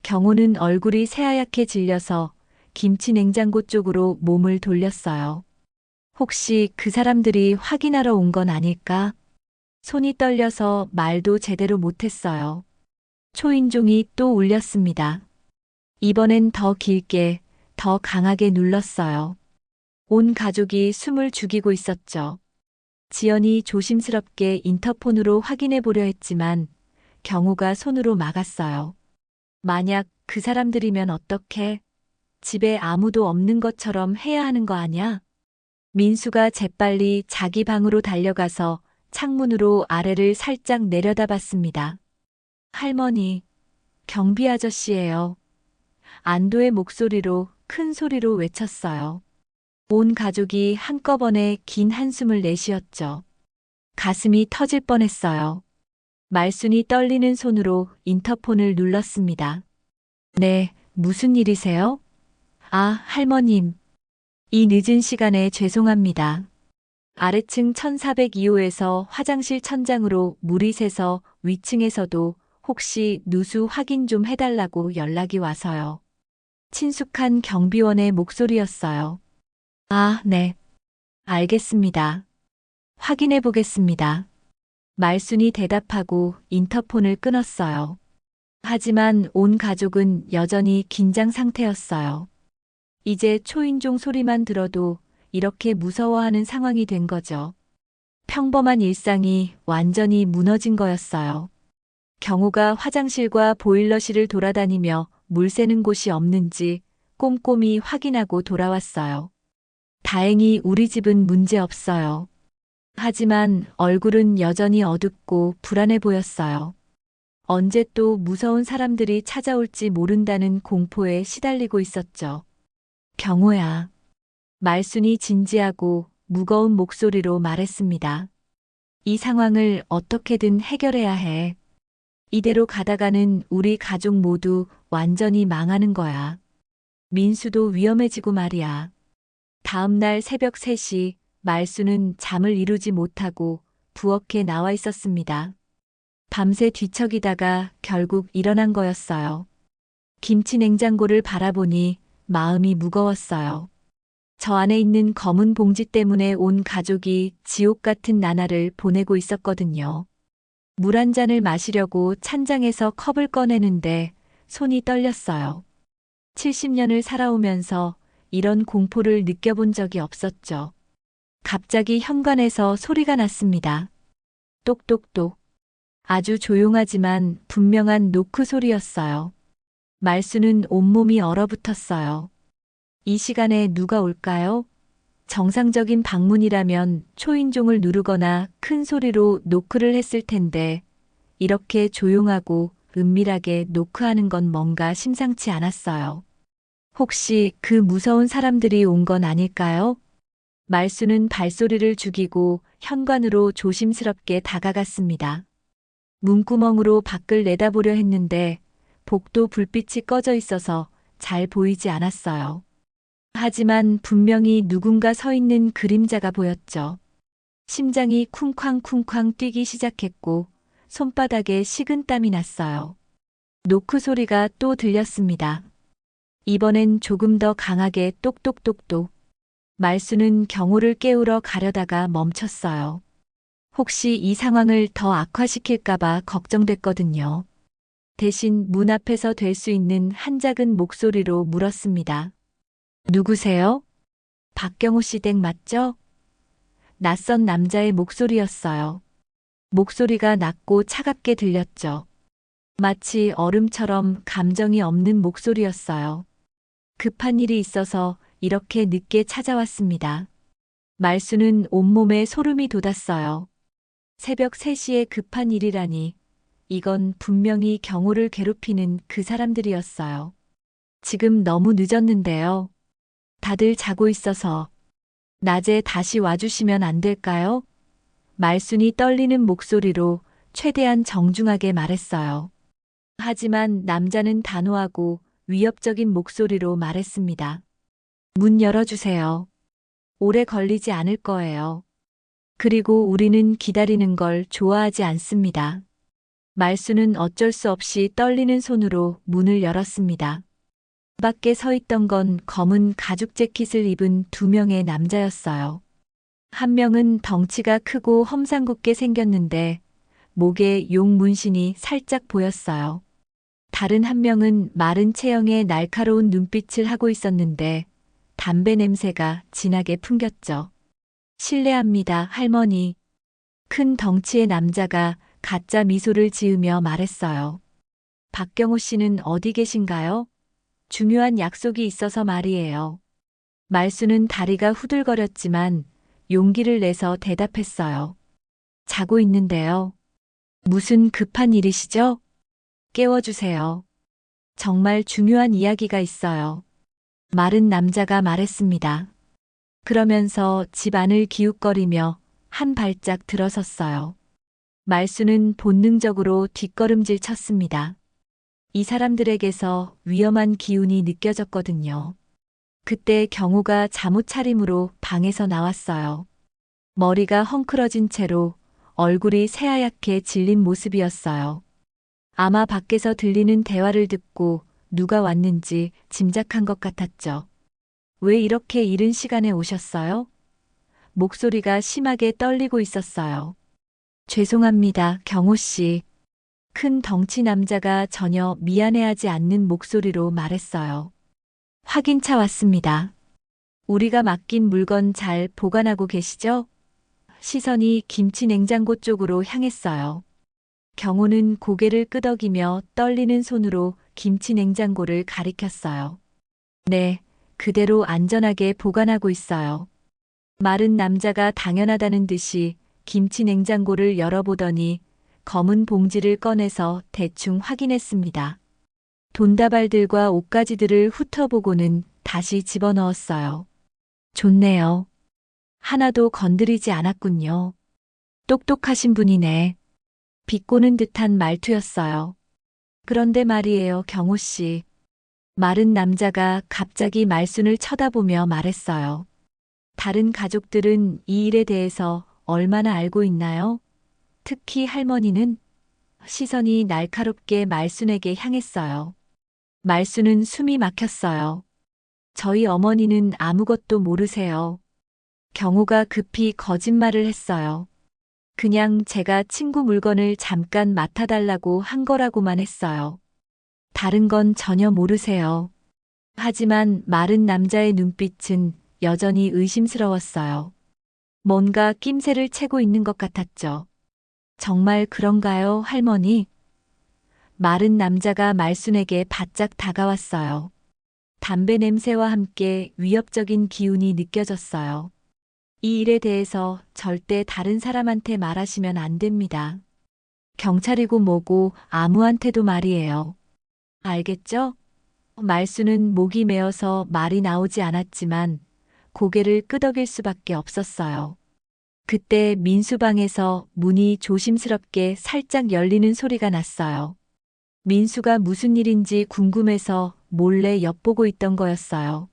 Speaker 2: 경호는 얼굴이 새하얗게 질려서 김치 냉장고 쪽으로 몸을 돌렸어요. 혹시 그 사람들이 확인하러 온 건 아닐까? 손이 떨려서 말도 제대로 못했어요. 초인종이 또 울렸습니다. 이번엔 더 길게, 더 강하게 눌렀어요. 온 가족이 숨을 죽이고 있었죠. 지연이 조심스럽게 인터폰으로 확인해 보려 했지만 경호가 손으로 막았어요. 만약 그 사람들이면 어떡해? 집에 아무도 없는 것처럼 해야 하는 거 아냐? 민수가 재빨리 자기 방으로 달려가서 창문으로 아래를 살짝 내려다봤습니다. 할머니, 경비 아저씨예요. 안도의 목소리로 큰 소리로 외쳤어요. 온 가족이 한꺼번에 긴 한숨을 내쉬었죠. 가슴이 터질 뻔했어요. 말순이 떨리는 손으로 인터폰을 눌렀습니다. 네, 무슨 일이세요? 아, 할머님. 이 늦은 시간에 죄송합니다. 아래층 1402호에서 화장실 천장으로 물이 새서 위층에서도 혹시 누수 확인 좀 해달라고 연락이 와서요. 친숙한 경비원의 목소리였어요. 아, 네. 알겠습니다. 확인해 보겠습니다. 말순이 대답하고 인터폰을 끊었어요. 하지만 온 가족은 여전히 긴장 상태였어요. 이제 초인종 소리만 들어도 이렇게 무서워하는 상황이 된 거죠. 평범한 일상이 완전히 무너진 거였어요. 경호가 화장실과 보일러실을 돌아다니며 물 새는 곳이 없는지 꼼꼼히 확인하고 돌아왔어요. 다행히 우리 집은 문제 없어요. 하지만 얼굴은 여전히 어둡고 불안해 보였어요. 언제 또 무서운 사람들이 찾아올지 모른다는 공포에 시달리고 있었죠. 경호야. 말순이 진지하고 무거운 목소리로 말했습니다. 이 상황을 어떻게든 해결해야 해. 이대로 가다가는 우리 가족 모두 완전히 망하는 거야. 민수도 위험해지고 말이야. 다음 날 새벽 3시 말순은 잠을 이루지 못하고 부엌에 나와 있었습니다. 밤새 뒤척이다가 결국 일어난 거였어요. 김치 냉장고를 바라보니 마음이 무거웠어요. 저 안에 있는 검은 봉지 때문에 온 가족이 지옥 같은 나날을 보내고 있었거든요. 물 한 잔을 마시려고 찬장에서 컵을 꺼내는데 손이 떨렸어요. 70년을 살아오면서 이런 공포를 느껴본 적이 없었죠. 갑자기 현관에서 소리가 났습니다. 똑똑똑. 아주 조용하지만 분명한 노크 소리였어요. 말수는 온몸이 얼어붙었어요. 이 시간에 누가 올까요? 정상적인 방문이라면 초인종을 누르거나 큰 소리로 노크를 했을 텐데 이렇게 조용하고 은밀하게 노크하는 건 뭔가 심상치 않았어요. 혹시 그 무서운 사람들이 온 건 아닐까요? 말수는 발소리를 죽이고 현관으로 조심스럽게 다가갔습니다. 문구멍으로 밖을 내다보려 했는데 복도 불빛이 꺼져 있어서 잘 보이지 않았어요. 하지만 분명히 누군가 서 있는 그림자가 보였죠. 심장이 쿵쾅쿵쾅 뛰기 시작했고 손바닥에 식은땀이 났어요. 노크 소리가 또 들렸습니다. 이번엔 조금 더 강하게 똑똑똑똑. 말수는 경호를 깨우러 가려다가 멈췄어요. 혹시 이 상황을 더 악화시킬까봐 걱정됐거든요. 대신 문 앞에서 될 수 있는 한 작은 목소리로 물었습니다. 누구세요? 박경호 씨 댁 맞죠? 낯선 남자의 목소리였어요. 목소리가 낮고 차갑게 들렸죠. 마치 얼음처럼 감정이 없는 목소리였어요. 급한 일이 있어서 이렇게 늦게 찾아왔습니다. 말수는 온몸에 소름이 돋았어요. 새벽 3시에 급한 일이라니. 이건 분명히 경호를 괴롭히는 그 사람들이었어요. 지금 너무 늦었는데요. 다들 자고 있어서 낮에 다시 와주시면 안 될까요? 말순이 떨리는 목소리로 최대한 정중하게 말했어요. 하지만 남자는 단호하고 위협적인 목소리로 말했습니다. 문 열어주세요. 오래 걸리지 않을 거예요. 그리고 우리는 기다리는 걸 좋아하지 않습니다. 말수는 어쩔 수 없이 떨리는 손으로 문을 열었습니다. 밖에 서 있던 건 검은 가죽 재킷을 입은 2명의 남자였어요. 한 명은 덩치가 크고 험상궂게 생겼는데 목에 용 문신이 살짝 보였어요. 다른 한 명은 마른 체형에 날카로운 눈빛을 하고 있었는데 담배 냄새가 진하게 풍겼죠. 실례합니다, 할머니. 큰 덩치의 남자가 가짜 미소를 지으며 말했어요. 박경호 씨는 어디 계신가요? 중요한 약속이 있어서 말이에요. 말수는 다리가 후들거렸지만 용기를 내서 대답했어요. 자고 있는데요. 무슨 급한 일이시죠? 깨워주세요. 정말 중요한 이야기가 있어요. 마른 남자가 말했습니다. 그러면서 집 안을 기웃거리며 한 발짝 들어섰어요. 말수는 본능적으로 뒷걸음질 쳤습니다. 이 사람들에게서 위험한 기운이 느껴졌거든요. 그때 경호가 잠옷 차림으로 방에서 나왔어요. 머리가 헝클어진 채로 얼굴이 새하얗게 질린 모습이었어요. 아마 밖에서 들리는 대화를 듣고 누가 왔는지 짐작한 것 같았죠. 왜 이렇게 이른 시간에 오셨어요? 목소리가 심하게 떨리고 있었어요. 죄송합니다, 경호 씨. 큰 덩치 남자가 전혀 미안해하지 않는 목소리로 말했어요. 확인차 왔습니다. 우리가 맡긴 물건 잘 보관하고 계시죠? 시선이 김치 냉장고 쪽으로 향했어요. 경호는 고개를 끄덕이며 떨리는 손으로 김치 냉장고를 가리켰어요. 네, 그대로 안전하게 보관하고 있어요. 마른 남자가 당연하다는 듯이 김치 냉장고를 열어보더니 검은 봉지를 꺼내서 대충 확인했습니다. 돈다발들과 옷가지들을 훑어보고는 다시 집어넣었어요. 좋네요. 하나도 건드리지 않았군요. 똑똑하신 분이네. 비꼬는 듯한 말투였어요. 그런데 말이에요, 경호 씨. 마른 남자가 갑자기 말순을 쳐다보며 말했어요. 다른 가족들은 이 일에 대해서 얼마나 알고 있나요? 특히 할머니는? 시선이 날카롭게 말순에게 향했어요. 말순은 숨이 막혔어요. 저희 어머니는 아무것도 모르세요. 경호가 급히 거짓말을 했어요. 그냥 제가 친구 물건을 잠깐 맡아달라고 한 거라고만 했어요. 다른 건 전혀 모르세요. 하지만 마른 남자의 눈빛은 여전히 의심스러웠어요. 뭔가 낌새를 채고 있는 것 같았죠. 정말 그런가요, 할머니? 마른 남자가 말순에게 바짝 다가왔어요. 담배 냄새와 함께 위협적인 기운이 느껴졌어요. 이 일에 대해서 절대 다른 사람한테 말하시면 안 됩니다. 경찰이고 뭐고 아무한테도 말이에요. 알겠죠? 말수는 목이 메어서 말이 나오지 않았지만 고개를 끄덕일 수밖에 없었어요. 그때 민수방에서 문이 조심스럽게 살짝 열리는 소리가 났어요. 민수가 무슨 일인지 궁금해서 몰래 엿보고 있던 거였어요.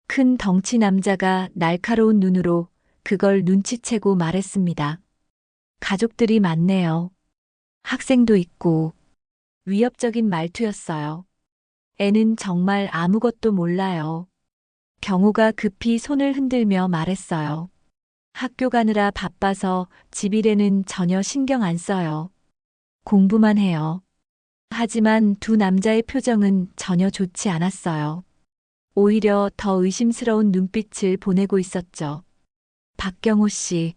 Speaker 2: 큰 덩치 남자가 날카로운 눈으로 그걸 눈치채고 말했습니다. 가족들이 많네요. 학생도 있고. 위협적인 말투였어요. 애는 정말 아무것도 몰라요. 경호가 급히 손을 흔들며 말했어요. 학교 가느라 바빠서 집 일에는 전혀 신경 안 써요. 공부만 해요. 하지만 두 남자의 표정은 전혀 좋지 않았어요. 오히려 더 의심스러운 눈빛을 보내고 있었죠. 박경호 씨.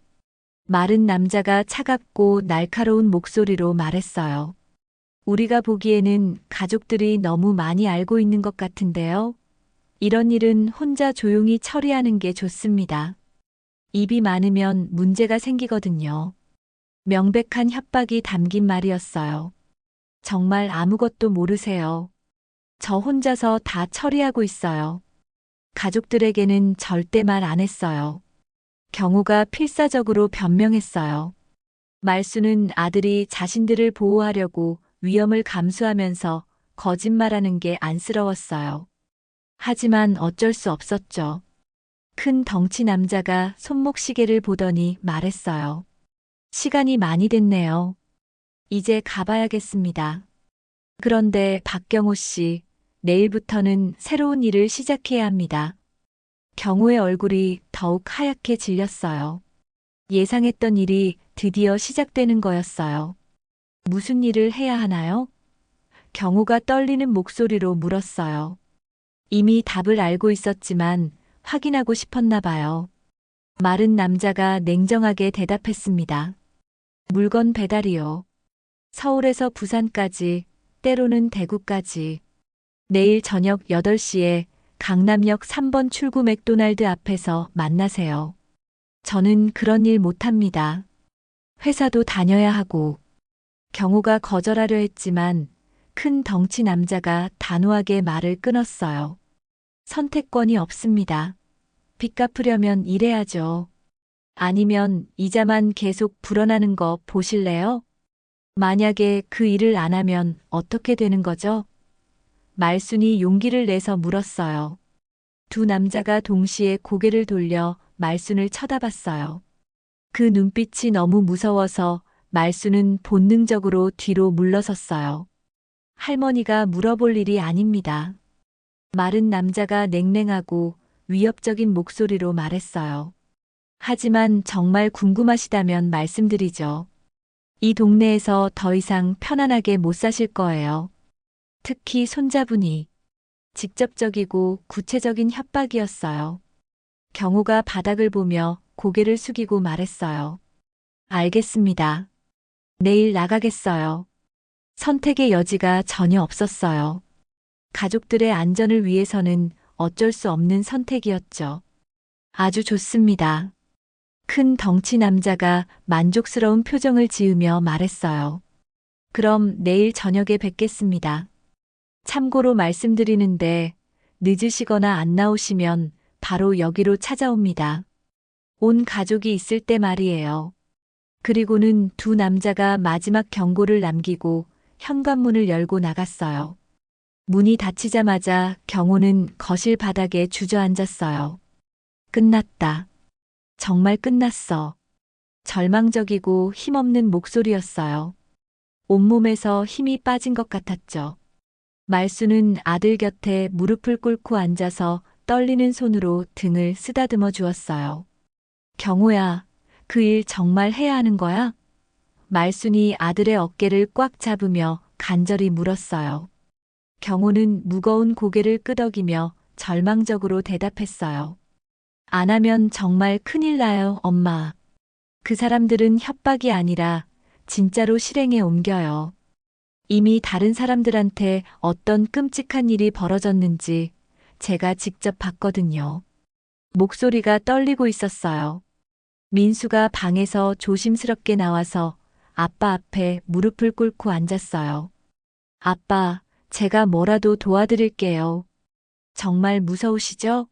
Speaker 2: 마른 남자가 차갑고 날카로운 목소리로 말했어요. 우리가 보기에는 가족들이 너무 많이 알고 있는 것 같은데요. 이런 일은 혼자 조용히 처리하는 게 좋습니다. 입이 많으면 문제가 생기거든요. 명백한 협박이 담긴 말이었어요. 정말 아무것도 모르세요. 저 혼자서 다 처리하고 있어요. 가족들에게는 절대 말 안 했어요. 경우가 필사적으로 변명했어요. 말수는 아들이 자신들을 보호하려고 위험을 감수하면서 거짓말하는 게 안쓰러웠어요. 하지만 어쩔 수 없었죠. 큰 덩치 남자가 손목시계를 보더니 말했어요. 시간이 많이 됐네요. 이제 가봐야겠습니다. 그런데 박경호 씨, 내일부터는 새로운 일을 시작해야 합니다. 경호의 얼굴이 더욱 하얗게 질렸어요. 예상했던 일이 드디어 시작되는 거였어요. 무슨 일을 해야 하나요? 경호가 떨리는 목소리로 물었어요. 이미 답을 알고 있었지만 확인하고 싶었나 봐요. 마른 남자가 냉정하게 대답했습니다. 물건 배달이요. 서울에서 부산까지, 때로는 대구까지. 내일 저녁 8시에 강남역 3번 출구 맥도날드 앞에서 만나세요. 저는 그런 일 못합니다. 회사도 다녀야 하고. 경호가 거절하려 했지만 큰 덩치 남자가 단호하게 말을 끊었어요. 선택권이 없습니다. 빚 갚으려면 일해야죠. 아니면 이자만 계속 불어나는 거 보실래요? 만약에 그 일을 안 하면 어떻게 되는 거죠? 말순이 용기를 내서 물었어요. 두 남자가 동시에 고개를 돌려 말순을 쳐다봤어요. 그 눈빛이 너무 무서워서 말순은 본능적으로 뒤로 물러섰어요. 할머니가 물어볼 일이 아닙니다. 마른 남자가 냉랭하고 위협적인 목소리로 말했어요. 하지만 정말 궁금하시다면 말씀드리죠. 이 동네에서 더 이상 편안하게 못 사실 거예요. 특히 손자분이. 직접적이고 구체적인 협박이었어요. 경호가 바닥을 보며 고개를 숙이고 말했어요. 알겠습니다. 내일 나가겠어요. 선택의 여지가 전혀 없었어요. 가족들의 안전을 위해서는 어쩔 수 없는 선택이었죠. 아주 좋습니다. 큰 덩치 남자가 만족스러운 표정을 지으며 말했어요. 그럼 내일 저녁에 뵙겠습니다. 참고로 말씀드리는데 늦으시거나 안 나오시면 바로 여기로 찾아옵니다. 온 가족이 있을 때 말이에요. 그리고는 두 남자가 마지막 경고를 남기고 현관문을 열고 나갔어요. 문이 닫히자마자 경호는 거실 바닥에 주저앉았어요. 끝났다. 정말 끝났어. 절망적이고 힘없는 목소리였어요. 온몸에서 힘이 빠진 것 같았죠. 말수는 아들 곁에 무릎을 꿇고 앉아서 떨리는 손으로 등을 쓰다듬어 주었어요. 경호야, 그 일 정말 해야 하는 거야? 말순이 아들의 어깨를 꽉 잡으며 간절히 물었어요. 경호는 무거운 고개를 끄덕이며 절망적으로 대답했어요. 안 하면 정말 큰일 나요, 엄마. 그 사람들은 협박이 아니라 진짜로 실행에 옮겨요. 이미 다른 사람들한테 어떤 끔찍한 일이 벌어졌는지 제가 직접 봤거든요. 목소리가 떨리고 있었어요. 민수가 방에서 조심스럽게 나와서 아빠 앞에 무릎을 꿇고 앉았어요. 아빠, 제가 뭐라도 도와드릴게요. 정말 무서우시죠?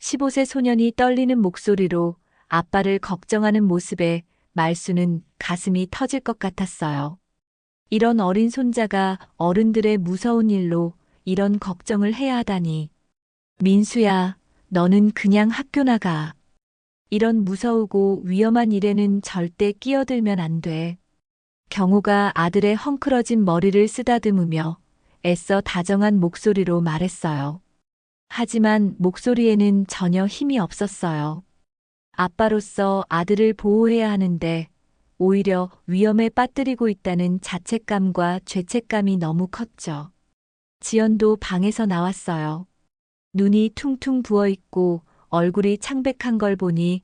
Speaker 2: 15세 소년이 떨리는 목소리로 아빠를 걱정하는 모습에 말수는 가슴이 터질 것 같았어요. 이런 어린 손자가 어른들의 무서운 일로 이런 걱정을 해야 하다니. 민수야, 너는 그냥 학교 나가. 이런 무서우고 위험한 일에는 절대 끼어들면 안 돼. 경호가 아들의 헝클어진 머리를 쓰다듬으며 애써 다정한 목소리로 말했어요. 하지만 목소리에는 전혀 힘이 없었어요. 아빠로서 아들을 보호해야 하는데 오히려 위험에 빠뜨리고 있다는 자책감과 죄책감이 너무 컸죠. 지연도 방에서 나왔어요. 눈이 퉁퉁 부어 있고 얼굴이 창백한 걸 보니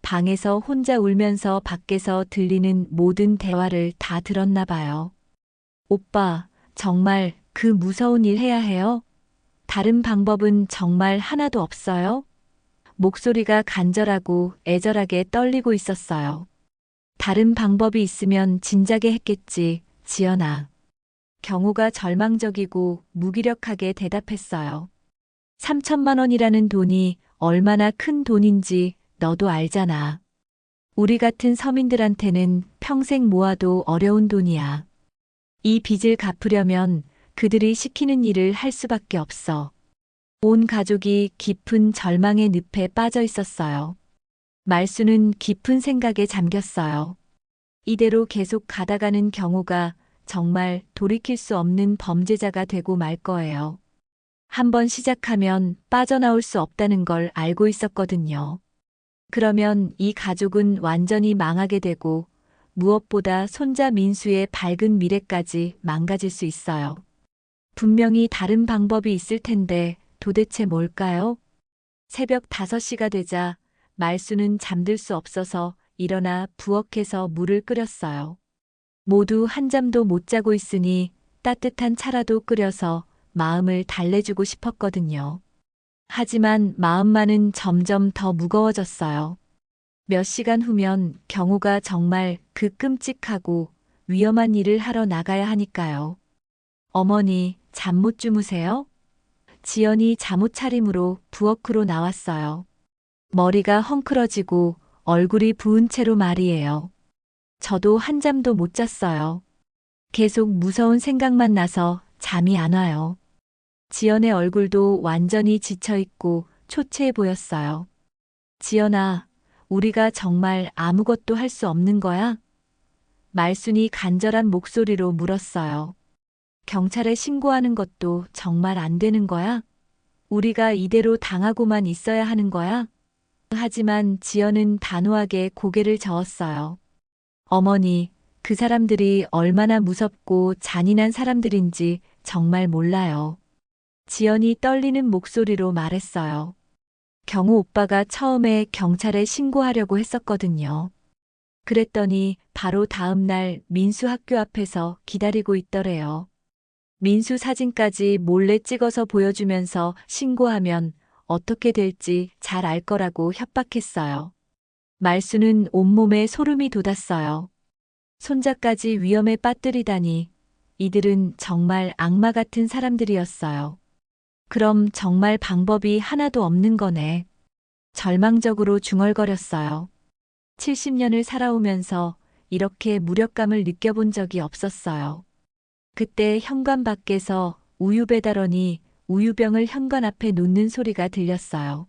Speaker 2: 방에서 혼자 울면서 밖에서 들리는 모든 대화를 다 들었나 봐요. 오빠, 정말 그 무서운 일 해야 해요? 다른 방법은 정말 하나도 없어요? 목소리가 간절하고 애절하게 떨리고 있었어요. 다른 방법이 있으면 진작에 했겠지, 지연아. 경호가 절망적이고 무기력하게 대답했어요. 3천만 원이라는 돈이 얼마나 큰 돈인지 너도 알잖아. 우리 같은 서민들한테는 평생 모아도 어려운 돈이야. 이 빚을 갚으려면 그들이 시키는 일을 할 수밖에 없어. 온 가족이 깊은 절망의 늪에 빠져 있었어요. 말수는 깊은 생각에 잠겼어요. 이대로 계속 가다가는 경호가 정말 돌이킬 수 없는 범죄자가 되고 말 거예요. 한번 시작하면 빠져나올 수 없다는 걸 알고 있었거든요. 그러면 이 가족은 완전히 망하게 되고 무엇보다 손자 민수의 밝은 미래까지 망가질 수 있어요. 분명히 다른 방법이 있을 텐데 도대체 뭘까요? 새벽 5시가 되자 말수는 잠들 수 없어서 일어나 부엌에서 물을 끓였어요. 모두 한잠도 못 자고 있으니 따뜻한 차라도 끓여서 마음을 달래주고 싶었거든요. 하지만 마음만은 점점 더 무거워졌어요. 몇 시간 후면 경호가 정말 그 끔찍하고 위험한 일을 하러 나가야 하니까요. 어머니, 잠 못 주무세요? 지연이 잠옷 차림으로 부엌으로 나왔어요. 머리가 헝클어지고 얼굴이 부은 채로 말이에요. 저도 한잠도 못 잤어요. 계속 무서운 생각만 나서 잠이 안 와요. 지연의 얼굴도 완전히 지쳐있고 초췌해 보였어요. 지연아, 우리가 정말 아무것도 할 수 없는 거야? 말순이 간절한 목소리로 물었어요. 경찰에 신고하는 것도 정말 안 되는 거야? 우리가 이대로 당하고만 있어야 하는 거야? 하지만 지연은 단호하게 고개를 저었어요. 어머니, 그 사람들이 얼마나 무섭고 잔인한 사람들인지 정말 몰라요. 지연이 떨리는 목소리로 말했어요. 경호 오빠가 처음에 경찰에 신고하려고 했었거든요. 그랬더니 바로 다음 날 민수 학교 앞에서 기다리고 있더래요. 민수 사진까지 몰래 찍어서 보여주면서 신고하면 어떻게 될지 잘 알 거라고 협박했어요. 말수는 온몸에 소름이 돋았어요. 손자까지 위험에 빠뜨리다니 이들은 정말 악마 같은 사람들이었어요. 그럼 정말 방법이 하나도 없는 거네. 절망적으로 중얼거렸어요. 70년을 살아오면서 이렇게 무력감을 느껴본 적이 없었어요. 그때 현관 밖에서 우유 배달원이 우유병을 현관 앞에 놓는 소리가 들렸어요.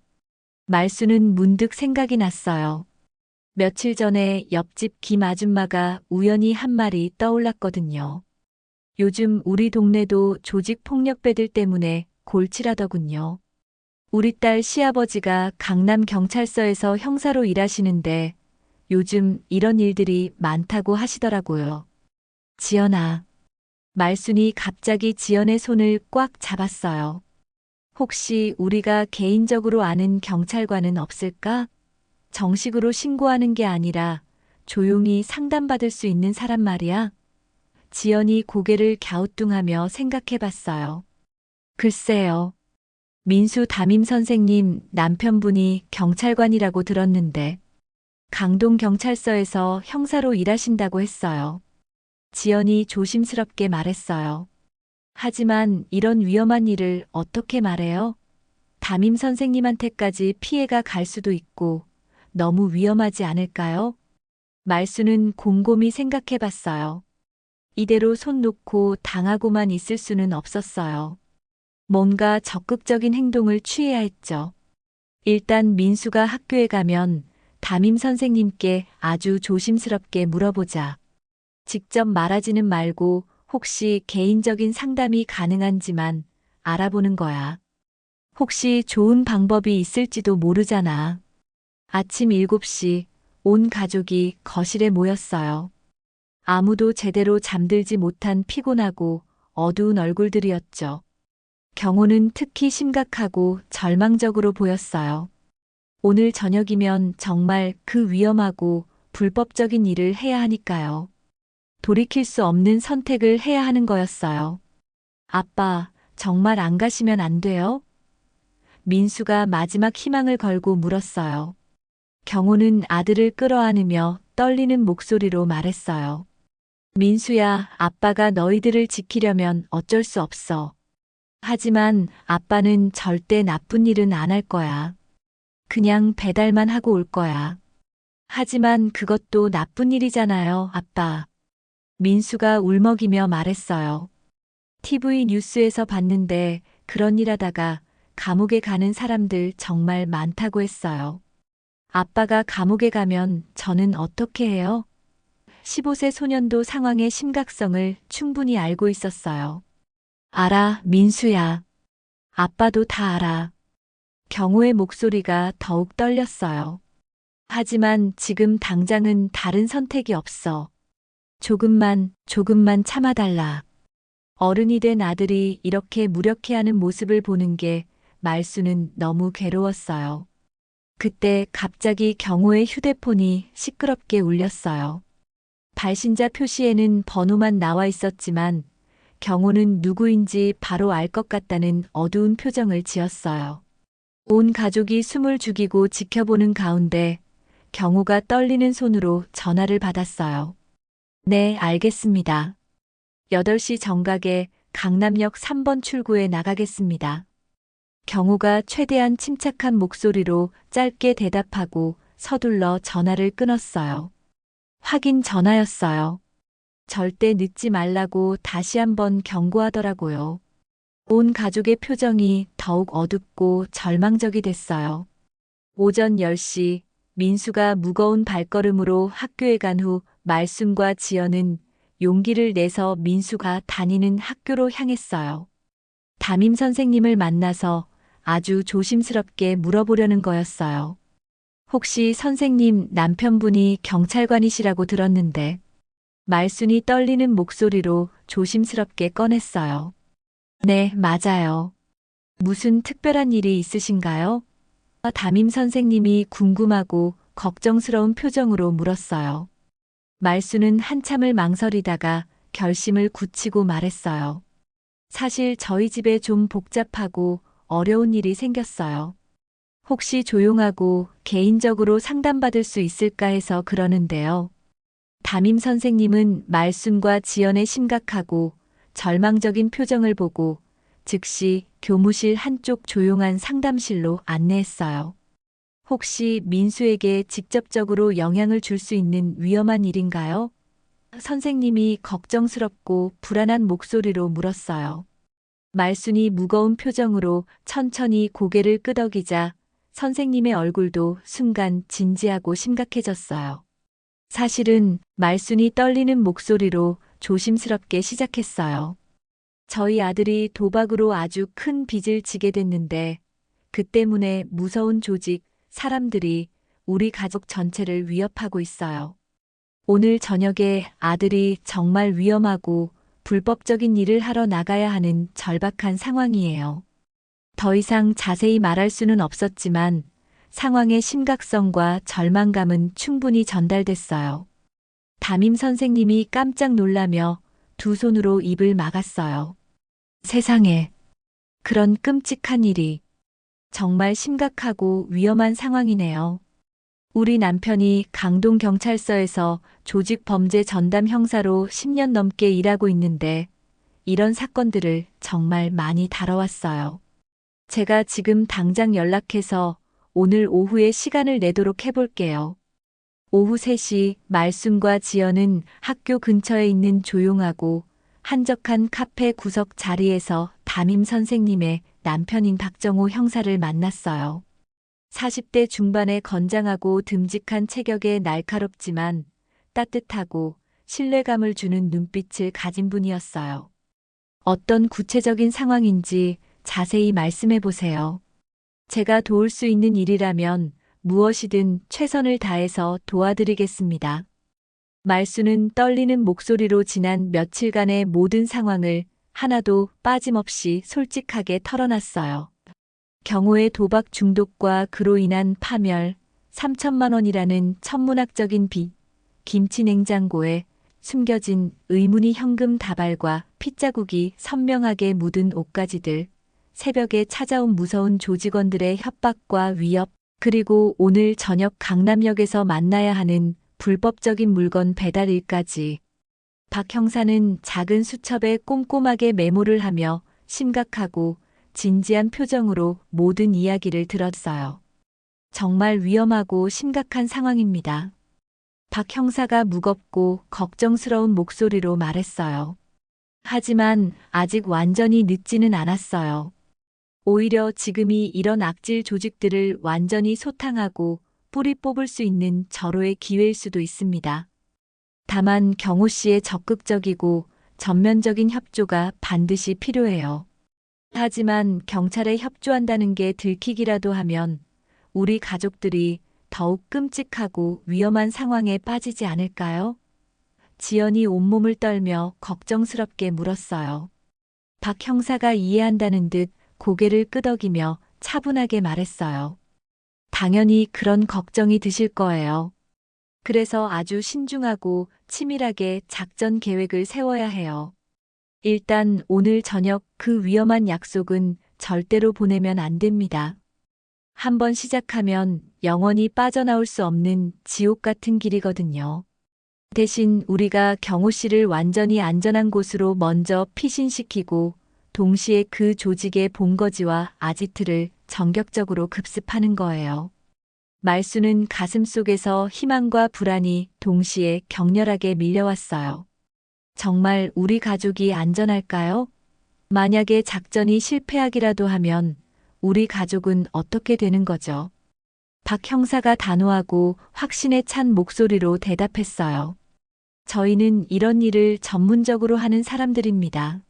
Speaker 2: 말수는 문득 생각이 났어요. 며칠 전에 옆집 김 아줌마가 우연히 한 말이 떠올랐거든요. 요즘 우리 동네도 조직 폭력배들 때문에 골치라더군요. 우리 딸 시아버지가 강남 경찰서에서 형사로 일하시는데 요즘 이런 일들이 많다고 하시더라고요. 지연아. 말순이 갑자기 지연의 손을 꽉 잡았어요. 혹시 우리가 개인적으로 아는 경찰관은 없을까? 정식으로 신고하는 게 아니라 조용히 상담받을 수 있는 사람 말이야. 지연이 고개를 갸우뚱하며 생각해 봤어요. 글쎄요. 민수 담임 선생님 남편분이 경찰관이라고 들었는데 강동경찰서에서 형사로 일하신다고 했어요. 지연이 조심스럽게 말했어요. 하지만 이런 위험한 일을 어떻게 말해요? 담임 선생님한테까지 피해가 갈 수도 있고 너무 위험하지 않을까요? 말수는 곰곰이 생각해 봤어요. 이대로 손 놓고 당하고만 있을 수는 없었어요. 뭔가 적극적인 행동을 취해야 했죠. 일단 민수가 학교에 가면 담임 선생님께 아주 조심스럽게 물어보자. 직접 말하지는 말고 혹시 개인적인 상담이 가능한지만 알아보는 거야. 혹시 좋은 방법이 있을지도 모르잖아. 아침 7시 온 가족이 거실에 모였어요. 아무도 제대로 잠들지 못한 피곤하고 어두운 얼굴들이었죠. 경호는 특히 심각하고 절망적으로 보였어요. 오늘 저녁이면 정말 그 위험하고 불법적인 일을 해야 하니까요. 돌이킬 수 없는 선택을 해야 하는 거였어요. 아빠, 정말 안 가시면 안 돼요? 민수가 마지막 희망을 걸고 물었어요. 경호는 아들을 끌어안으며 떨리는 목소리로 말했어요. 민수야, 아빠가 너희들을 지키려면 어쩔 수 없어. 하지만 아빠는 절대 나쁜 일은 안 할 거야. 그냥 배달만 하고 올 거야. 하지만 그것도 나쁜 일이잖아요, 아빠. 민수가 울먹이며 말했어요. TV 뉴스에서 봤는데 그런 일 하다가 감옥에 가는 사람들 정말 많다고 했어요. 아빠가 감옥에 가면 저는 어떻게 해요? 15세 소년도 상황의 심각성을 충분히 알고 있었어요. 알아, 민수야. 아빠도 다 알아. 경호의 목소리가 더욱 떨렸어요. 하지만 지금 당장은 다른 선택이 없어. 조금만 참아달라. 어른이 된 아들이 이렇게 무력해하는 모습을 보는 게 말수는 너무 괴로웠어요. 그때 갑자기 경호의 휴대폰이 시끄럽게 울렸어요. 발신자 표시에는 번호만 나와 있었지만 경호는 누구인지 바로 알 것 같다는 어두운 표정을 지었어요. 온 가족이 숨을 죽이고 지켜보는 가운데 경호가 떨리는 손으로 전화를 받았어요. 네, 알겠습니다. 8시 정각에 강남역 3번 출구에 나가겠습니다. 경호가 최대한 침착한 목소리로 짧게 대답하고 서둘러 전화를 끊었어요. 확인 전화였어요. 절대 늦지 말라고 다시 한번 경고하더라고요. 온 가족의 표정이 더욱 어둡고 절망적이 됐어요. 오전 10시 민수가 무거운 발걸음으로 학교에 간 후 말순과 지연은 용기를 내서 민수가 다니는 학교로 향했어요. 담임 선생님을 만나서 아주 조심스럽게 물어보려는 거였어요. 혹시 선생님 남편분이 경찰관이시라고 들었는데 말순이 떨리는 목소리로 조심스럽게 꺼냈어요. 네, 맞아요. 무슨 특별한 일이 있으신가요? 담임 선생님이 궁금하고 걱정스러운 표정으로 물었어요. 말수는 한참을 망설이다가 결심을 굳히고 말했어요. 사실 저희 집에 좀 복잡하고 어려운 일이 생겼어요. 혹시 조용하고 개인적으로 상담받을 수 있을까 해서 그러는데요. 담임 선생님은 말순과 지연의 심각하고 절망적인 표정을 보고 즉시 교무실 한쪽 조용한 상담실로 안내했어요. 혹시 민수에게 직접적으로 영향을 줄 수 있는 위험한 일인가요? 선생님이 걱정스럽고 불안한 목소리로 물었어요. 말순이 무거운 표정으로 천천히 고개를 끄덕이자 선생님의 얼굴도 순간 진지하고 심각해졌어요. 사실은 말순이 떨리는 목소리로 조심스럽게 시작했어요. 저희 아들이 도박으로 아주 큰 빚을 지게 됐는데 그 때문에 무서운 조직, 사람들이 우리 가족 전체를 위협하고 있어요. 오늘 저녁에 아들이 정말 위험하고 불법적인 일을 하러 나가야 하는 절박한 상황이에요. 더 이상 자세히 말할 수는 없었지만 상황의 심각성과 절망감은 충분히 전달됐어요. 담임 선생님이 깜짝 놀라며 두 손으로 입을 막았어요. 세상에, 그런 끔찍한 일이 정말 심각하고 위험한 상황이네요. 우리 남편이 강동경찰서에서 조직범죄 전담 형사로 10년 넘게 일하고 있는데 이런 사건들을 정말 많이 다뤄왔어요. 제가 지금 당장 연락해서 오늘 오후에 시간을 내도록 해볼게요. 오후 3시 말순과 지연은 학교 근처에 있는 조용하고 한적한 카페 구석 자리에서 담임 선생님의 남편인 박정호 형사를 만났어요. 40대 중반의 건장하고 듬직한 체격에 날카롭지만 따뜻하고 신뢰감을 주는 눈빛을 가진 분이었어요. 어떤 구체적인 상황인지 자세히 말씀해 보세요. 제가 도울 수 있는 일이라면 무엇이든 최선을 다해서 도와드리겠습니다. 말수는 떨리는 목소리로 지난 며칠간의 모든 상황을 하나도 빠짐없이 솔직하게 털어놨어요. 경호의 도박 중독과 그로 인한 파멸, 3천만 원이라는 천문학적인 빚, 김치 냉장고에 숨겨진 의문의 현금 다발과 핏자국이 선명하게 묻은 옷가지들, 새벽에 찾아온 무서운 조직원들의 협박과 위협, 그리고 오늘 저녁 강남역에서 만나야 하는 불법적인 물건 배달 일까지. 박 형사는 작은 수첩에 꼼꼼하게 메모를 하며 심각하고 진지한 표정으로 모든 이야기를 들었어요. 정말 위험하고 심각한 상황입니다. 박 형사가 무겁고 걱정스러운 목소리로 말했어요. 하지만 아직 완전히 늦지는 않았어요. 오히려 지금이 이런 악질 조직들을 완전히 소탕하고 뿌리 뽑을 수 있는 절호의 기회일 수도 있습니다. 다만 경호 씨의 적극적이고 전면적인 협조가 반드시 필요해요. 하지만 경찰에 협조한다는 게 들키기라도 하면 우리 가족들이 더욱 끔찍하고 위험한 상황에 빠지지 않을까요? 지연이 온몸을 떨며 걱정스럽게 물었어요. 박 형사가 이해한다는 듯 고개를 끄덕이며 차분하게 말했어요. 당연히 그런 걱정이 드실 거예요. 그래서 아주 신중하고 치밀하게 작전 계획을 세워야 해요. 일단 오늘 저녁 그 위험한 약속은 절대로 보내면 안 됩니다. 한번 시작하면 영원히 빠져나올 수 없는 지옥 같은 길이거든요. 대신 우리가 경호 씨를 완전히 안전한 곳으로 먼저 피신시키고 동시에 그 조직의 본거지와 아지트를 전격적으로 급습하는 거예요. 말수는 가슴 속에서 희망과 불안이 동시에 격렬하게 밀려왔어요. 정말 우리 가족이 안전할까요? 만약에 작전이 실패하기라도 하면 우리 가족은 어떻게 되는 거죠? 박 형사가 단호하고 확신에 찬 목소리로 대답했어요. 저희는 이런 일을 전문적으로 하는 사람들입니다.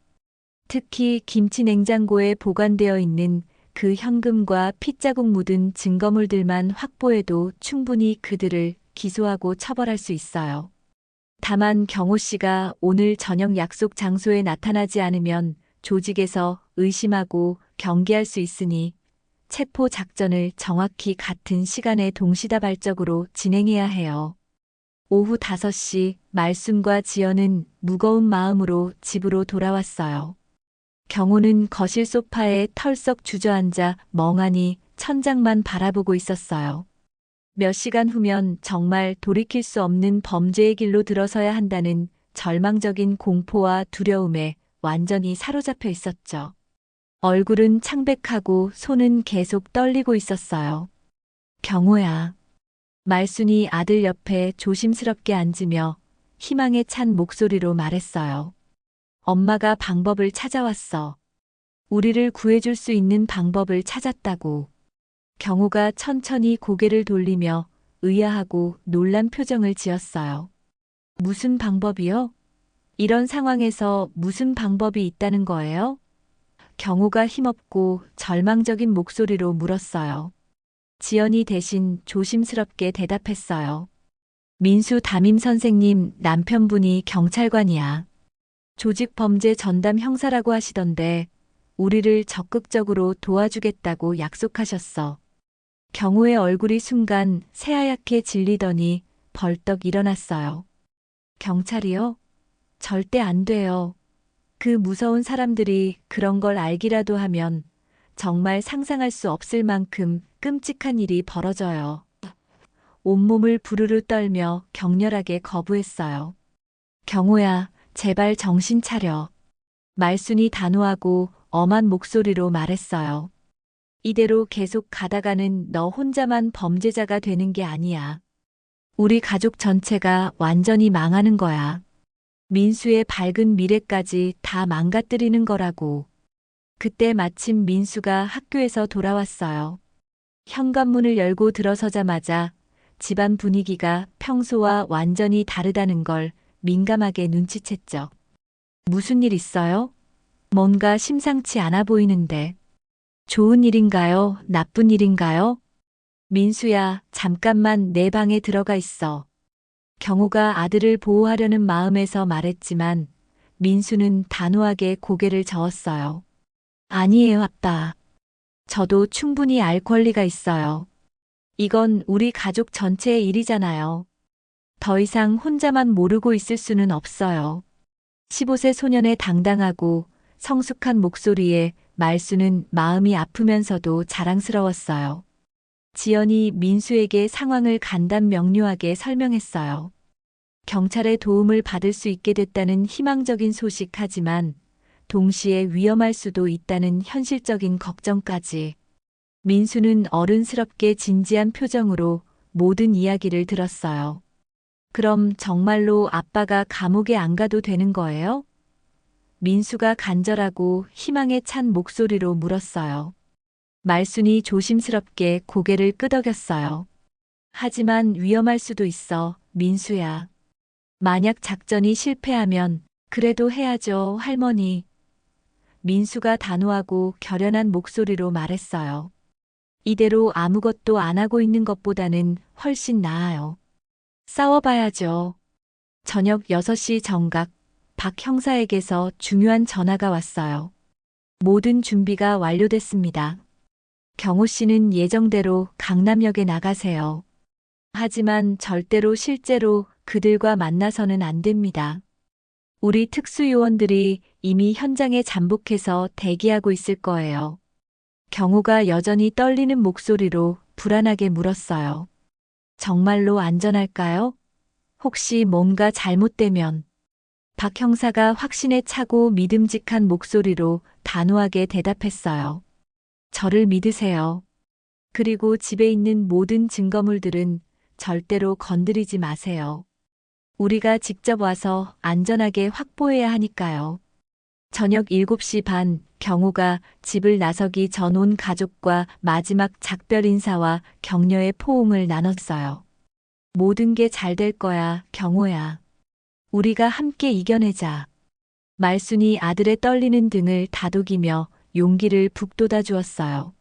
Speaker 2: 특히 김치 냉장고에 보관되어 있는 그 현금과 핏자국 묻은 증거물들만 확보해도 충분히 그들을 기소하고 처벌할 수 있어요. 다만 경호 씨가 오늘 저녁 약속 장소에 나타나지 않으면 조직에서 의심하고 경계할 수 있으니 체포 작전을 정확히 같은 시간에 동시다발적으로 진행해야 해요. 오후 5시 말순과 지연은 무거운 마음으로 집으로 돌아왔어요. 경호는 거실 소파에 털썩 주저앉아 멍하니 천장만 바라보고 있었어요. 몇 시간 후면 정말 돌이킬 수 없는 범죄의 길로 들어서야 한다는 절망적인 공포와 두려움에 완전히 사로잡혀 있었죠. 얼굴은 창백하고 손은 계속 떨리고 있었어요. 경호야. 말순이 아들 옆에 조심스럽게 앉으며 희망에 찬 목소리로 말했어요. 엄마가 방법을 찾아왔어. 우리를 구해줄 수 있는 방법을 찾았다고. 경호가 천천히 고개를 돌리며 의아하고 놀란 표정을 지었어요. 무슨 방법이요? 이런 상황에서 무슨 방법이 있다는 거예요? 경호가 힘없고 절망적인 목소리로 물었어요. 지연이 대신 조심스럽게 대답했어요. 민수 담임 선생님 남편분이 경찰관이야. 조직 범죄 전담 형사라고 하시던데 우리를 적극적으로 도와주겠다고 약속하셨어. 경호의 얼굴이 순간 새하얗게 질리더니 벌떡 일어났어요. 경찰이요? 절대 안 돼요. 그 무서운 사람들이 그런 걸 알기라도 하면 정말 상상할 수 없을 만큼 끔찍한 일이 벌어져요. 온몸을 부르르 떨며 격렬하게 거부했어요. 경호야, 제발 정신 차려. 말순이 단호하고 엄한 목소리로 말했어요. 이대로 계속 가다가는 너 혼자만 범죄자가 되는 게 아니야. 우리 가족 전체가 완전히 망하는 거야. 민수의 밝은 미래까지 다 망가뜨리는 거라고. 그때 마침 민수가 학교에서 돌아왔어요. 현관문을 열고 들어서자마자 집안 분위기가 평소와 완전히 다르다는 걸 민감하게 눈치챘죠. 무슨 일 있어요? 뭔가 심상치 않아 보이는데. 좋은 일인가요? 나쁜 일인가요? 민수야, 잠깐만 내 방에 들어가 있어. 경호가 아들을 보호하려는 마음에서 말했지만 민수는 단호하게 고개를 저었어요. 아니에요, 아빠. 저도 충분히 알 권리가 있어요. 이건 우리 가족 전체의 일이잖아요. 더 이상 혼자만 모르고 있을 수는 없어요. 15세 소년의 당당하고 성숙한 목소리에 말수는 마음이 아프면서도 자랑스러웠어요. 지연이 민수에게 상황을 간단 명료하게 설명했어요. 경찰의 도움을 받을 수 있게 됐다는 희망적인 소식 하지만 동시에 위험할 수도 있다는 현실적인 걱정까지. 민수는 어른스럽게 진지한 표정으로 모든 이야기를 들었어요. 그럼 정말로 아빠가 감옥에 안 가도 되는 거예요? 민수가 간절하고 희망에 찬 목소리로 물었어요. 말순이 조심스럽게 고개를 끄덕였어요. 하지만 위험할 수도 있어, 민수야. 만약 작전이 실패하면 그래도 해야죠, 할머니. 민수가 단호하고 결연한 목소리로 말했어요. 이대로 아무것도 안 하고 있는 것보다는 훨씬 나아요. 싸워봐야죠. 저녁 6시 정각, 박 형사에게서 중요한 전화가 왔어요. 모든 준비가 완료됐습니다. 경호 씨는 예정대로 강남역에 나가세요. 하지만 절대로 실제로 그들과 만나서는 안 됩니다. 우리 특수요원들이 이미 현장에 잠복해서 대기하고 있을 거예요. 경호가 여전히 떨리는 목소리로 불안하게 물었어요. 정말로 안전할까요? 혹시 뭔가 잘못되면? 박 형사가 확신에 차고 믿음직한 목소리로 단호하게 대답했어요. 저를 믿으세요. 그리고 집에 있는 모든 증거물들은 절대로 건드리지 마세요. 우리가 직접 와서 안전하게 확보해야 하니까요. 저녁 7시 반, 경호가 집을 나서기 전 온 가족과 마지막 작별 인사와 격려의 포옹을 나눴어요. 모든 게 잘 될 거야, 경호야. 우리가 함께 이겨내자. 말순이 아들의 떨리는 등을 다독이며 용기를 북돋아 주었어요.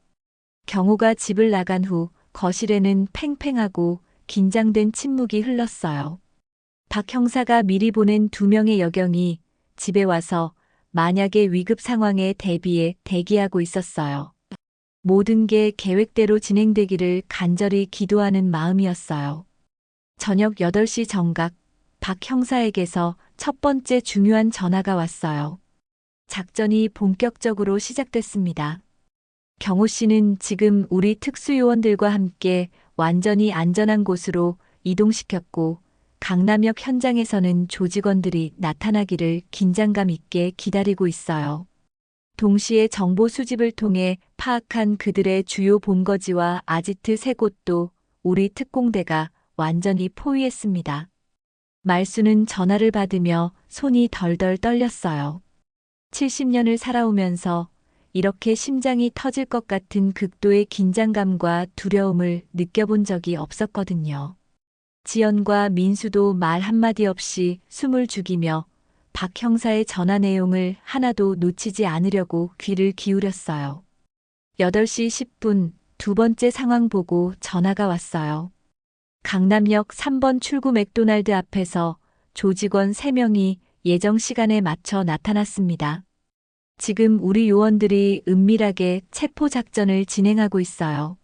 Speaker 2: 경호가 집을 나간 후 거실에는 팽팽하고 긴장된 침묵이 흘렀어요. 박 형사가 미리 보낸 2명의 여경이 집에 와서 만약의 위급 상황에 대비해 대기하고 있었어요. 모든 게 계획대로 진행되기를 간절히 기도하는 마음이었어요. 저녁 8시 정각, 박 형사에게서 첫 번째 중요한 전화가 왔어요. 작전이 본격적으로 시작됐습니다. 경호 씨는 지금 우리 특수요원들과 함께 완전히 안전한 곳으로 이동시켰고, 강남역 현장에서는 조직원들이 나타나기를 긴장감 있게 기다리고 있어요. 동시에 정보 수집을 통해 파악한 그들의 주요 본거지와 아지트 3곳도 우리 특공대가 완전히 포위했습니다. 말수는 전화를 받으며 손이 덜덜 떨렸어요. 70년을 살아오면서 이렇게 심장이 터질 것 같은 극도의 긴장감과 두려움을 느껴본 적이 없었거든요. 지연과 민수도 말 한마디 없이 숨을 죽이며 박 형사의 전화 내용을 하나도 놓치지 않으려고 귀를 기울였어요. 8시 10분 두 번째 상황 보고 전화가 왔어요. 강남역 3번 출구 맥도날드 앞에서 조직원 3명이 예정 시간에 맞춰 나타났습니다. 지금 우리 요원들이 은밀하게 체포 작전을 진행하고 있어요.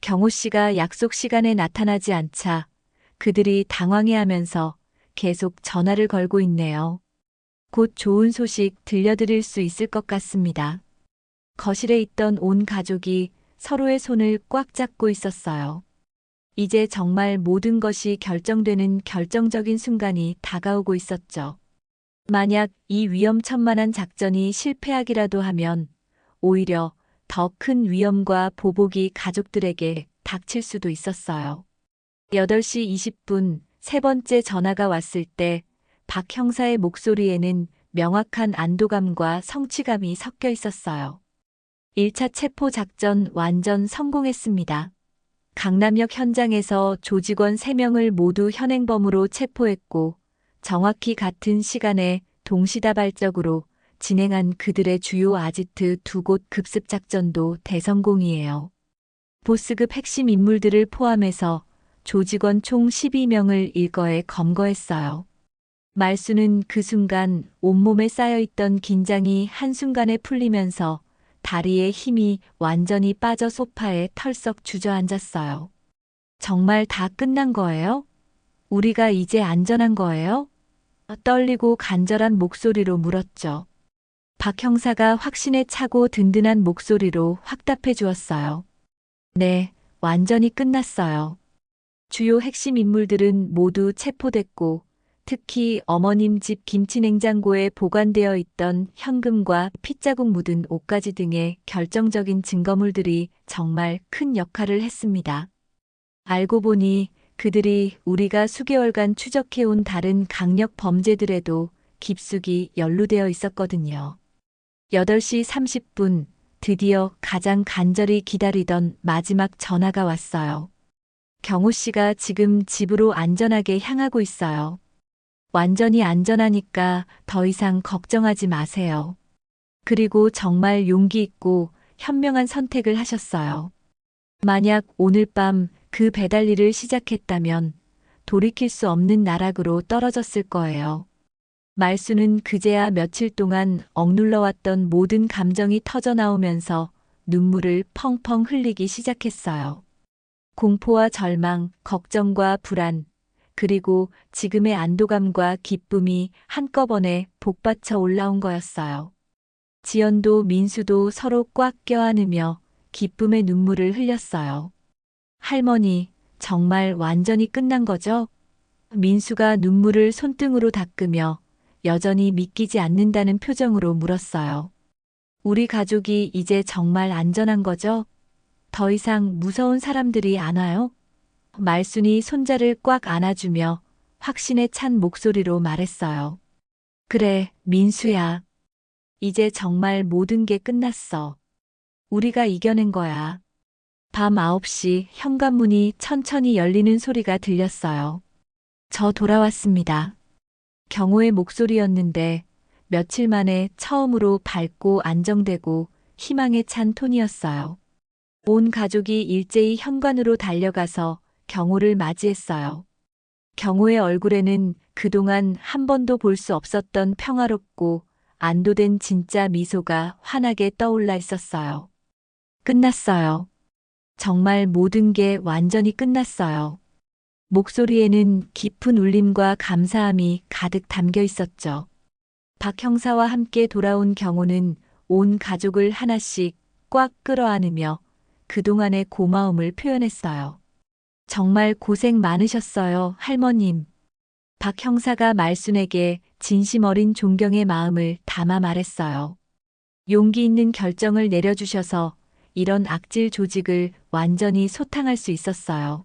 Speaker 2: 경호 씨가 약속 시간에 나타나지 않자 그들이 당황해하면서 계속 전화를 걸고 있네요. 곧 좋은 소식 들려드릴 수 있을 것 같습니다. 거실에 있던 온 가족이 서로의 손을 꽉 잡고 있었어요. 이제 정말 모든 것이 결정되는 결정적인 순간이 다가오고 있었죠. 만약 이 위험천만한 작전이 실패하기라도 하면 오히려 더 큰 위험과 보복이 가족들에게 닥칠 수도 있었어요. 8시 20분 세 번째 전화가 왔을 때 박 형사의 목소리에는 명확한 안도감과 성취감이 섞여 있었어요. 1차 체포 작전 완전 성공했습니다. 강남역 현장에서 조직원 3명을 모두 현행범으로 체포했고 정확히 같은 시간에 동시다발적으로 진행한 그들의 주요 아지트 2곳 급습 작전도 대성공이에요. 보스급 핵심 인물들을 포함해서 조직원 총 12명을 일거에 검거했어요. 말수는 그 순간 온몸에 쌓여있던 긴장이 한순간에 풀리면서 다리에 힘이 완전히 빠져 소파에 털썩 주저앉았어요. 정말 다 끝난 거예요? 우리가 이제 안전한 거예요? 떨리고 간절한 목소리로 물었죠. 박 형사가 확신에 차고 든든한 목소리로 확답해 주었어요. 네, 완전히 끝났어요. 주요 핵심 인물들은 모두 체포됐고, 특히 어머님 집 김치냉장고에 보관되어 있던 현금과 핏자국 묻은 옷가지 등의 결정적인 증거물들이 정말 큰 역할을 했습니다. 알고 보니 그들이 우리가 수개월간 추적해온 다른 강력 범죄들에도 깊숙이 연루되어 있었거든요. 8시 30분, 드디어 가장 간절히 기다리던 마지막 전화가 왔어요. 경호 씨가 지금 집으로 안전하게 향하고 있어요. 완전히 안전하니까 더 이상 걱정하지 마세요. 그리고 정말 용기 있고 현명한 선택을 하셨어요. 만약 오늘 밤 그 배달 일을 시작했다면 돌이킬 수 없는 나락으로 떨어졌을 거예요. 말수는 그제야 며칠 동안 억눌러왔던 모든 감정이 터져나오면서 눈물을 펑펑 흘리기 시작했어요. 공포와 절망, 걱정과 불안, 그리고 지금의 안도감과 기쁨이 한꺼번에 복받쳐 올라온 거였어요. 지연도 민수도 서로 꽉 껴안으며 기쁨의 눈물을 흘렸어요. 할머니, 정말 완전히 끝난 거죠? 민수가 눈물을 손등으로 닦으며 여전히 믿기지 않는다는 표정으로 물었어요. 우리 가족이 이제 정말 안전한 거죠? 더 이상 무서운 사람들이 안 와요? 말순이 손자를 꽉 안아주며 확신에 찬 목소리로 말했어요. 그래, 민수야. 이제 정말 모든 게 끝났어. 우리가 이겨낸 거야. 밤 9시 현관문이 천천히 열리는 소리가 들렸어요. 저 돌아왔습니다. 경호의 목소리였는데 며칠 만에 처음으로 밝고 안정되고 희망에 찬 톤이었어요. 온 가족이 일제히 현관으로 달려가서 경호를 맞이했어요. 경호의 얼굴에는 그동안 한 번도 볼 수 없었던 평화롭고 안도된 진짜 미소가 환하게 떠올라 있었어요. 끝났어요. 정말 모든 게 완전히 끝났어요. 목소리에는 깊은 울림과 감사함이 가득 담겨 있었죠. 박 형사와 함께 돌아온 경호는 온 가족을 하나씩 꽉 끌어안으며 그동안의 고마움을 표현했어요. 정말 고생 많으셨어요, 할머님. 박 형사가 말순에게 진심 어린 존경의 마음을 담아 말했어요. 용기 있는 결정을 내려주셔서 이런 악질 조직을 완전히 소탕할 수 있었어요.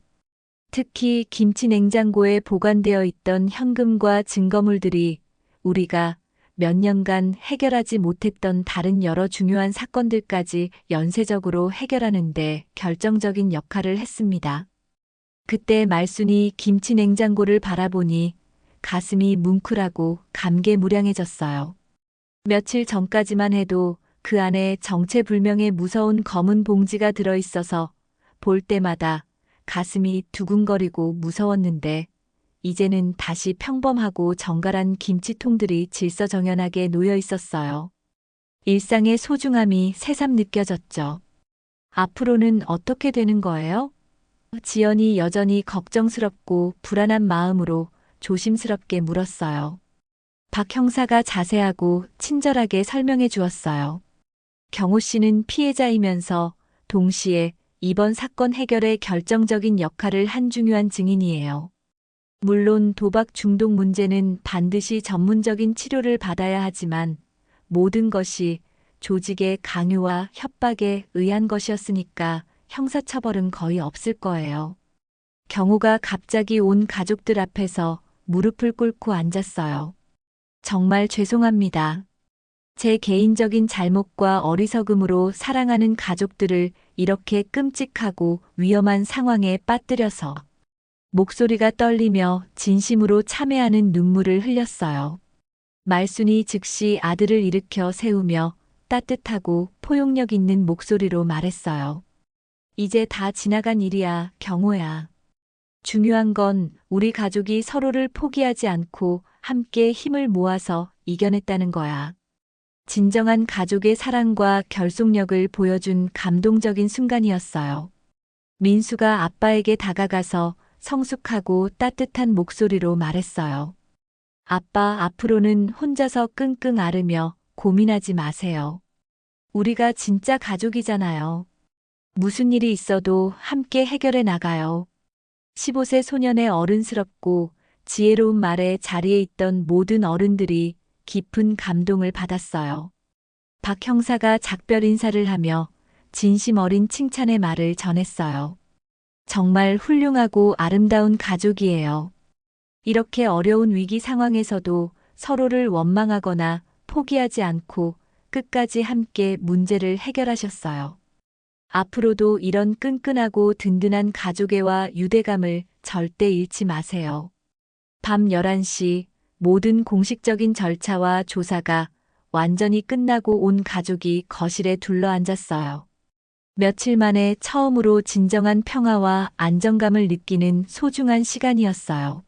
Speaker 2: 특히 김치 냉장고에 보관되어 있던 현금과 증거물들이 우리가 몇 년간 해결하지 못했던 다른 여러 중요한 사건들까지 연쇄적으로 해결하는 데 결정적인 역할을 했습니다. 그때 말순이 김치 냉장고를 바라보니 가슴이 뭉클하고 감개무량해졌어요. 며칠 전까지만 해도 그 안에 정체불명의 무서운 검은 봉지가 들어있어서 볼 때마다 가슴이 두근거리고 무서웠는데 이제는 다시 평범하고 정갈한 김치통들이 질서정연하게 놓여 있었어요. 일상의 소중함이 새삼 느껴졌죠. 앞으로는 어떻게 되는 거예요? 지연이 여전히 걱정스럽고 불안한 마음으로 조심스럽게 물었어요. 박 형사가 자세하고 친절하게 설명해 주었어요. 경호 씨는 피해자이면서 동시에 이번 사건 해결에 결정적인 역할을 한 중요한 증인이에요. 물론 도박 중독 문제는 반드시 전문적인 치료를 받아야 하지만 모든 것이 조직의 강요와 협박에 의한 것이었으니까 형사처벌은 거의 없을 거예요. 경호가 갑자기 온 가족들 앞에서 무릎을 꿇고 앉았어요. 정말 죄송합니다. 제 개인적인 잘못과 어리석음으로 사랑하는 가족들을 이렇게 끔찍하고 위험한 상황에 빠뜨려서 목소리가 떨리며 진심으로 참회하는 눈물을 흘렸어요. 말순이 즉시 아들을 일으켜 세우며 따뜻하고 포용력 있는 목소리로 말했어요. 이제 다 지나간 일이야, 경호야. 중요한 건 우리 가족이 서로를 포기하지 않고 함께 힘을 모아서 이겨냈다는 거야. 진정한 가족의 사랑과 결속력을 보여준 감동적인 순간이었어요. 민수가 아빠에게 다가가서 성숙하고 따뜻한 목소리로 말했어요. 아빠, 앞으로는 혼자서 끙끙 앓으며 고민하지 마세요. 우리가 진짜 가족이잖아요. 무슨 일이 있어도 함께 해결해 나가요. 15세 소년의 어른스럽고 지혜로운 말에 자리에 있던 모든 어른들이 깊은 감동을 받았어요. 박 형사가 작별 인사를 하며 진심 어린 칭찬의 말을 전했어요. 정말 훌륭하고 아름다운 가족이에요. 이렇게 어려운 위기 상황에서도 서로를 원망하거나 포기하지 않고 끝까지 함께 문제를 해결하셨어요. 앞으로도 이런 끈끈하고 든든한 가족애와 유대감을 절대 잃지 마세요. 밤 11시 모든 공식적인 절차와 조사가 완전히 끝나고 온 가족이 거실에 둘러앉았어요. 며칠 만에 처음으로 진정한 평화와 안정감을 느끼는 소중한 시간이었어요.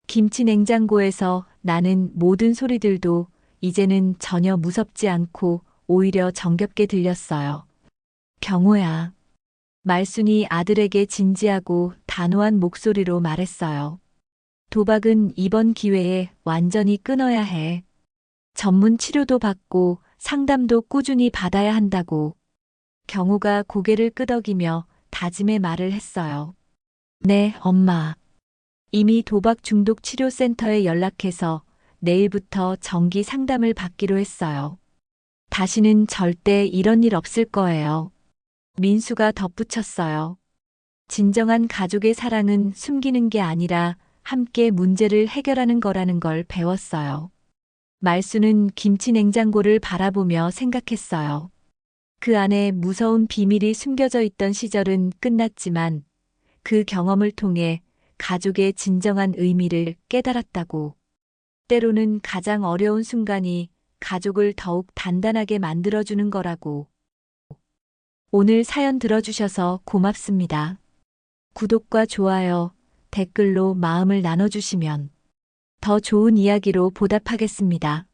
Speaker 2: 김치 냉장고에서 나는 모든 소리들도 이제는 전혀 무섭지 않고 오히려 정겹게 들렸어요. 경호야. 말순이 아들에게 진지하고 단호한 목소리로 말했어요. 도박은 이번 기회에 완전히 끊어야 해. 전문 치료도 받고 상담도 꾸준히 받아야 한다고. 경호가 고개를 끄덕이며 다짐의 말을 했어요. 네, 엄마. 이미 도박 중독 치료센터에 연락해서 내일부터 정기 상담을 받기로 했어요. 다시는 절대 이런 일 없을 거예요. 민수가 덧붙였어요. 진정한 가족의 사랑은 숨기는 게 아니라 함께 문제를 해결하는 거라는 걸 배웠어요. 말수는 김치 냉장고를 바라보며 생각했어요. 그 안에 무서운 비밀이 숨겨져 있던 시절은 끝났지만 그 경험을 통해 가족의 진정한 의미를 깨달았다고. 때로는 가장 어려운 순간이 가족을 더욱 단단하게 만들어주는 거라고. 오늘 사연 들어주셔서 고맙습니다. 구독과 좋아요, 댓글로 마음을 나눠주시면 더 좋은 이야기로 보답하겠습니다.